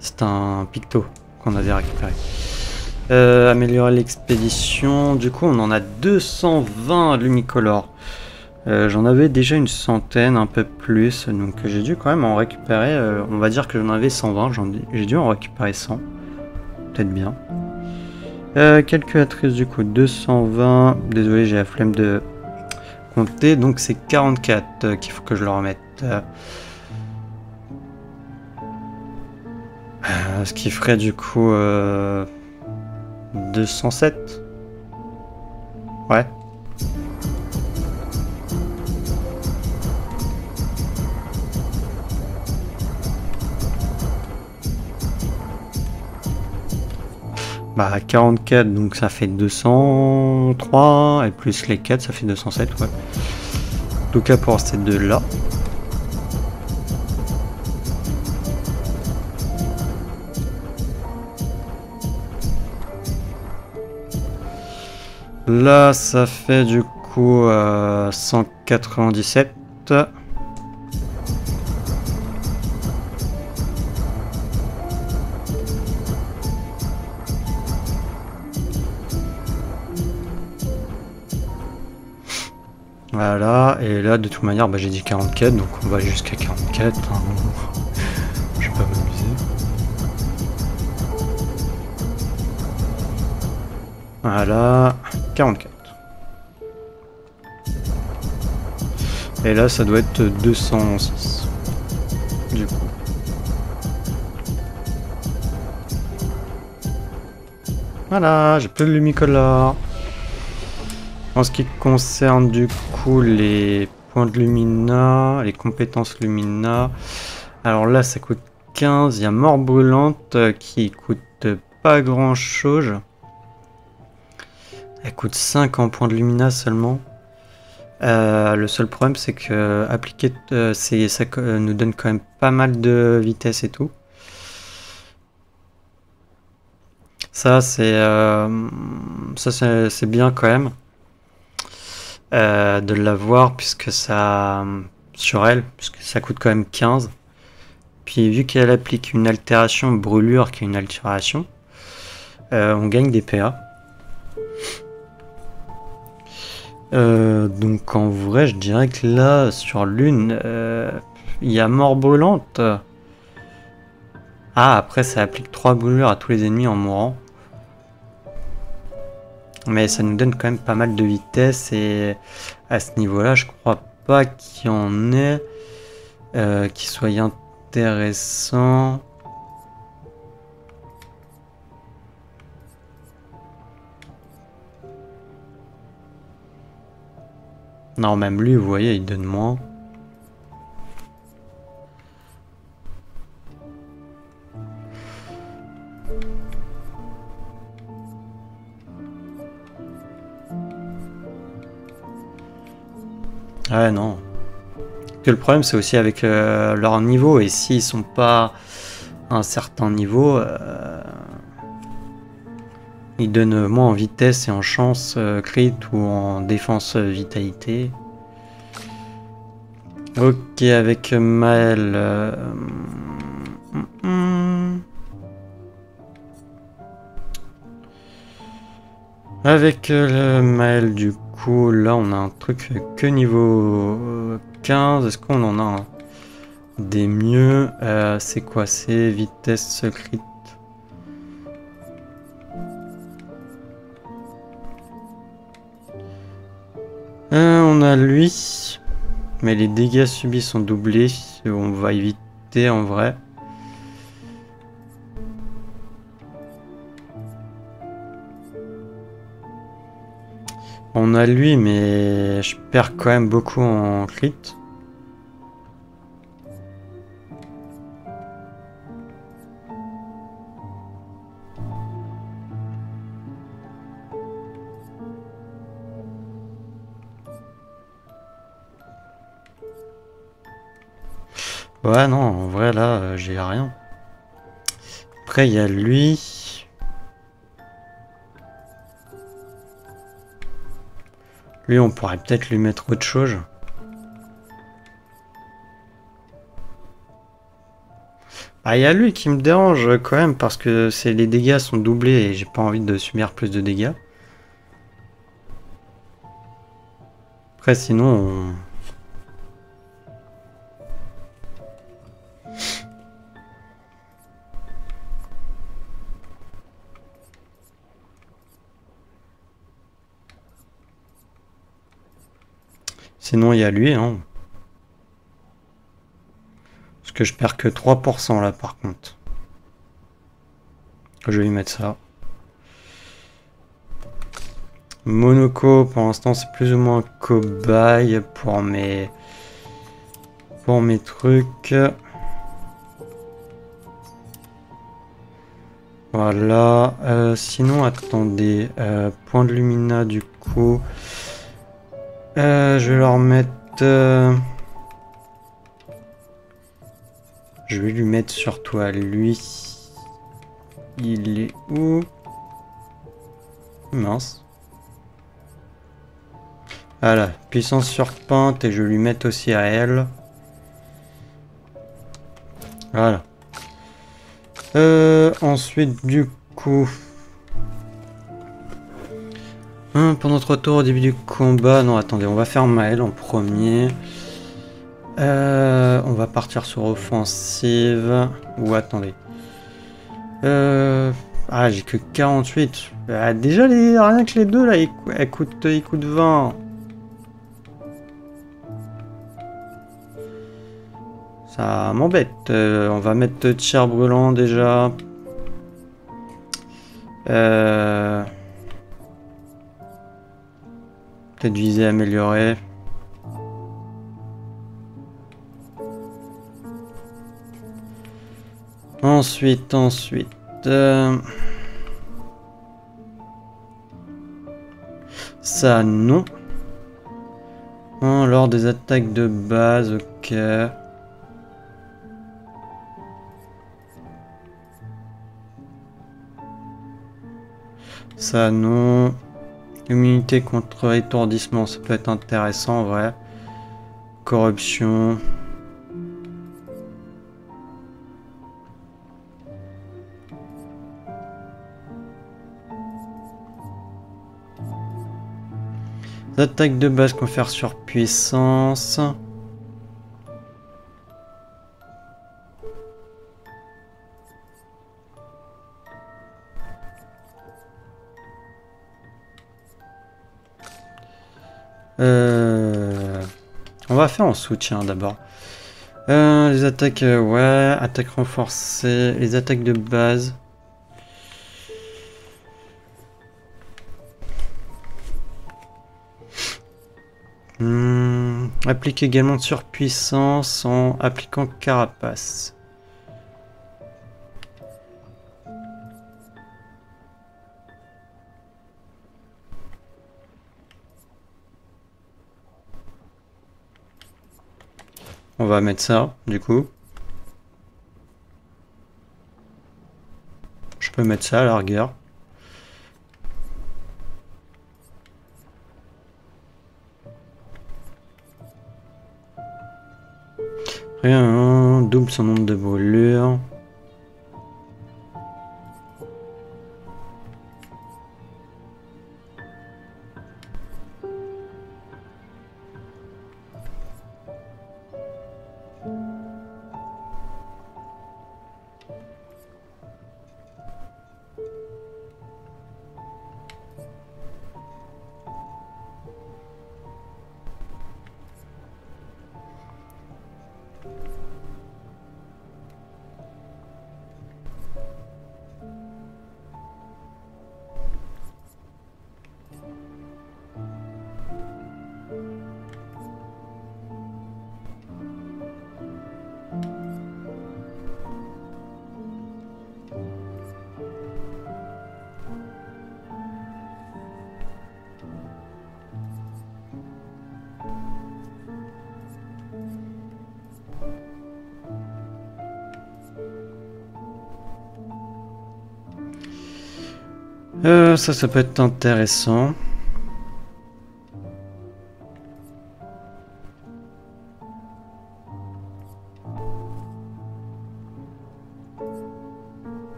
Speaker 1: C'est un picto qu'on avait récupéré. Améliorer l'expédition. Du coup, on en a 220 lumicolores. J'en avais déjà une centaine, un peu plus. Donc j'ai dû quand même en récupérer. On va dire que j'en avais 120. J'ai dû en récupérer 100. Peut-être bien. Calculatrice du coup. 220. Désolé, j'ai la flemme de compter. Donc c'est 44 qu'il faut que je le remette. Ce qui ferait du coup 207. Ouais. Bah 44 donc ça fait 203 et plus les 4 ça fait 207 ouais. En tout cas pour ces deux là. Là, ça fait du coup 197. Voilà, et là, de toute manière, bah, j'ai dit 44, donc on va jusqu'à 44. Hein. Je vais pas m'amuser. Voilà, 44. Et là, ça doit être 206. Du coup. Voilà, j'ai plus de lumicolore. En ce qui concerne du coup les points de Lumina, les compétences Lumina. Alors là, ça coûte 15. Il y a Mort Brûlante qui coûte pas grand chose. Elle coûte 5 en points de Lumina seulement. Le seul problème c'est que appliquer ça nous donne quand même pas mal de vitesse et tout. Ça c'est bien quand même de l'avoir puisque ça sur elle puisque ça coûte quand même 15. Puis vu qu'elle applique une altération brûlure qui est une altération, on gagne des PA. Donc en vrai je dirais que là sur l'une il y a Mort Brûlante. Ah après ça applique 3 brûlures à tous les ennemis en mourant. Mais ça nous donne quand même pas mal de vitesse et à ce niveau là je crois pas qu'il y en ait qui soit intéressant. Non, même lui, vous voyez, il donne moins. Ouais, non. Que le problème, c'est aussi avec leur niveau. Et s'ils sont pas à un certain niveau, ils donnent moins en vitesse et en chance crit ou en défense vitalité. Ok, avec Maël. Avec Maël, du coup, là on a un truc que niveau 15. Est-ce qu'on en a des mieux? C'est quoi? C'est vitesse crit. On a lui. Mais les dégâts subis sont doublés. On va éviter en vrai. On a lui, mais je perds quand même beaucoup en crit. Ouais, non, en vrai, là, j'ai rien. Après, il y a lui. Lui, on pourrait peut-être lui mettre autre chose. Ah, il y a lui qui me dérange quand même parce que les dégâts sont doublés et j'ai pas envie de subir plus de dégâts. Après, sinon, sinon il y a lui, hein. Parce que je perds que 3% là par contre. Je vais lui mettre ça. Monoko, pour l'instant, c'est plus ou moins un cobaye pour mes trucs. Voilà. Sinon, attendez. Point de Lumina, du coup. Je vais leur mettre... Je vais lui mettre surtout à lui. Il est où? Mince. Voilà, puissance surpente et je vais lui mettre aussi à elle. Voilà. Ensuite, du coup... pour notre tour au début du combat... Non, attendez, on va faire Maël en premier. On va partir sur offensive. Ou attendez. Ah, j'ai que 48. Déjà, rien que les deux, là, ils coûtent 20. Ça m'embête. On va mettre tir brûlant déjà. Peut-être visée améliorée. Ensuite. Ça, non. Lors des attaques de base, ok. Ça, non. Immunité contre étourdissement, ça peut être intéressant en vrai. Corruption. Attaque de base confère sur puissance. On va faire en soutien d'abord. Les attaques, ouais, attaques renforcées, les attaques de base. Applique également surpuissance en appliquant carapace. On va mettre ça, du coup. Je peux mettre ça à la rigueur. Rien, double son nombre de brûlures. Ça peut être intéressant.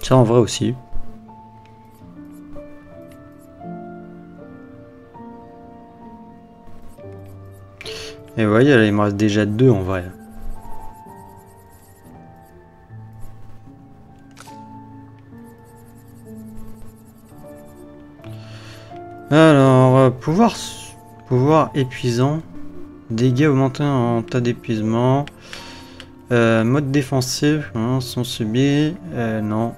Speaker 1: Ça en vrai aussi. Et ouais, il me reste déjà 2 en vrai. Alors, pouvoir épuisant, dégâts augmentés en tas d'épuisement, mode défensif, hein, sont subis, non.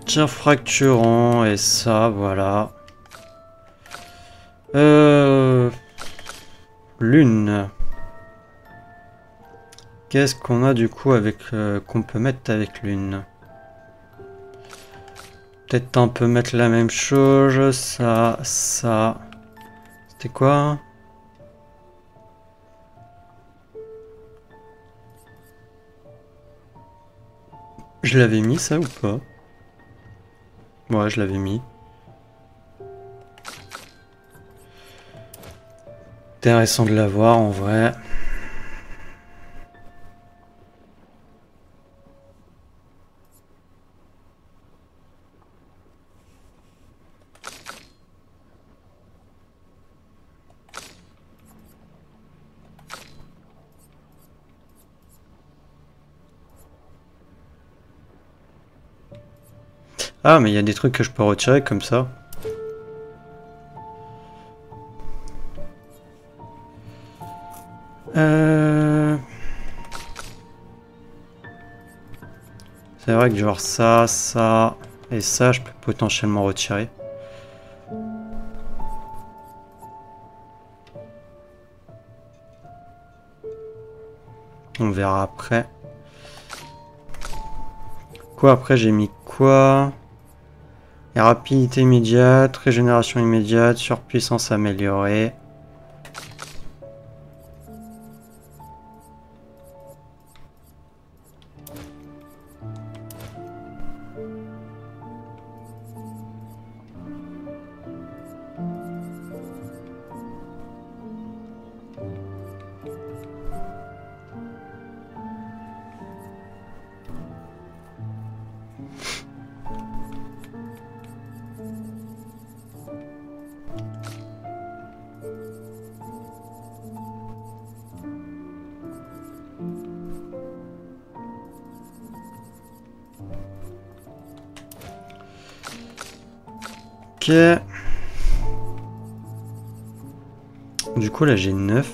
Speaker 1: Tir fracturant, et ça, voilà. Lune. Qu'est-ce qu'on a du coup avec qu'on peut mettre avec lune? Peut-être on peut mettre la même chose, ça. C'était quoi? Je l'avais mis ça ou pas? Ouais, je l'avais mis. Intéressant de l'avoir en vrai. Ah, mais il y a des trucs que je peux retirer comme ça. C'est vrai que genre ça et ça, je peux potentiellement retirer. On verra après. Quoi après j'ai mis quoi? Et rapidité immédiate, régénération immédiate, surpuissance améliorée. Ok. Du coup là j'ai 9.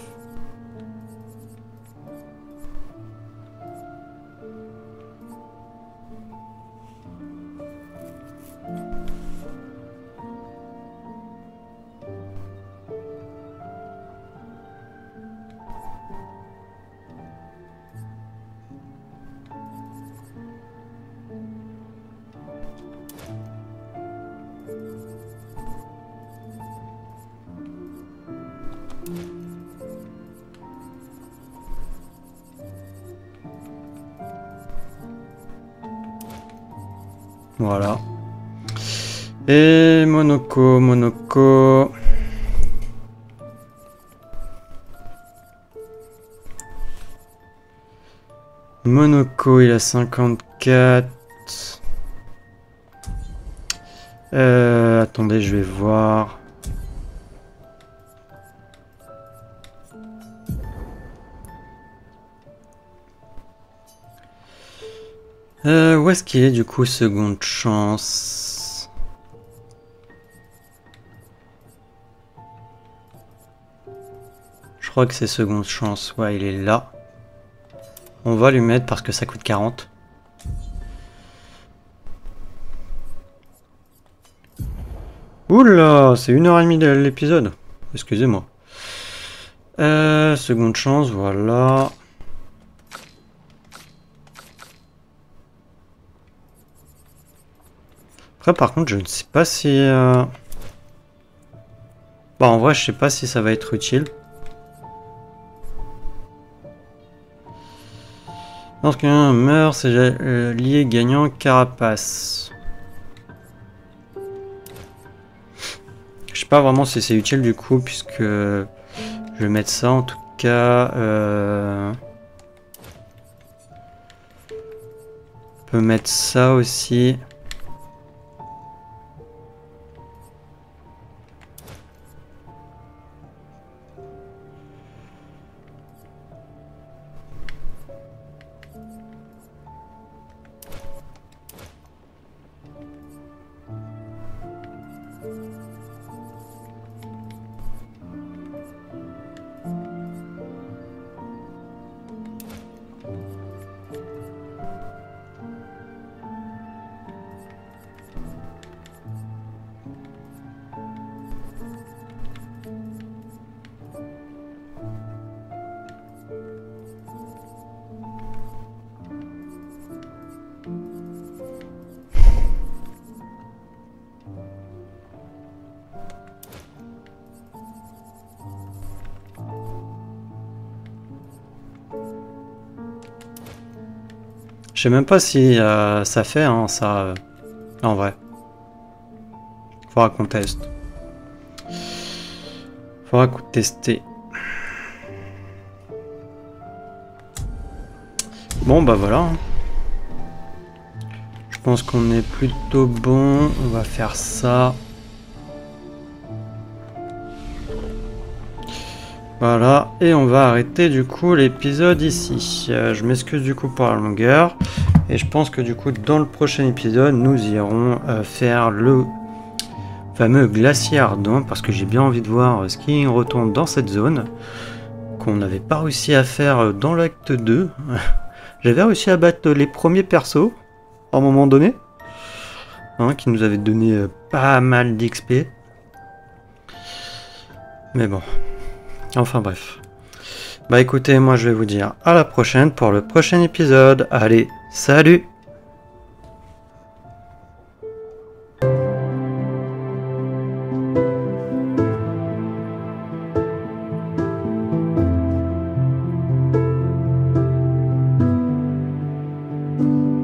Speaker 1: Voilà. Et Monoko. Monoko, il a 54. Attendez, je vais voir. Où est-ce qu'il est du coup, seconde chance? Je crois que c'est seconde chance. Ouais, il est là. On va lui mettre parce que ça coûte 40. Oula, c'est 1h30 de l'épisode. Excusez-moi. Seconde chance, voilà. Après, par contre, je ne sais pas si... Bah, en vrai, je sais pas si ça va être utile. Lorsqu'un meurt, c'est lié gagnant carapace. Je sais pas vraiment si c'est utile du coup, puisque je vais mettre ça en tout cas. On peut mettre ça aussi. Je sais même pas si ça fait, hein, ça, en vrai. Faudra qu'on teste. Faudra qu'on tester. Bon, bah voilà. Hein. Je pense qu'on est plutôt bon. On va faire ça. Voilà, et on va arrêter du coup l'épisode ici. Je m'excuse du coup pour la longueur. Et je pense que du coup dans le prochain épisode, nous irons faire le fameux glacier ardent. Parce que j'ai bien envie de voir ce qui retourne dans cette zone. Qu'on n'avait pas réussi à faire dans l'acte 2. J'avais réussi à battre les premiers persos à un moment donné. Hein, qui nous avaient donné pas mal d'XP. Mais bon. Enfin bref. Bah écoutez, moi je vais vous dire à la prochaine pour le prochain épisode. Allez, salut!
Speaker 5: Thank you.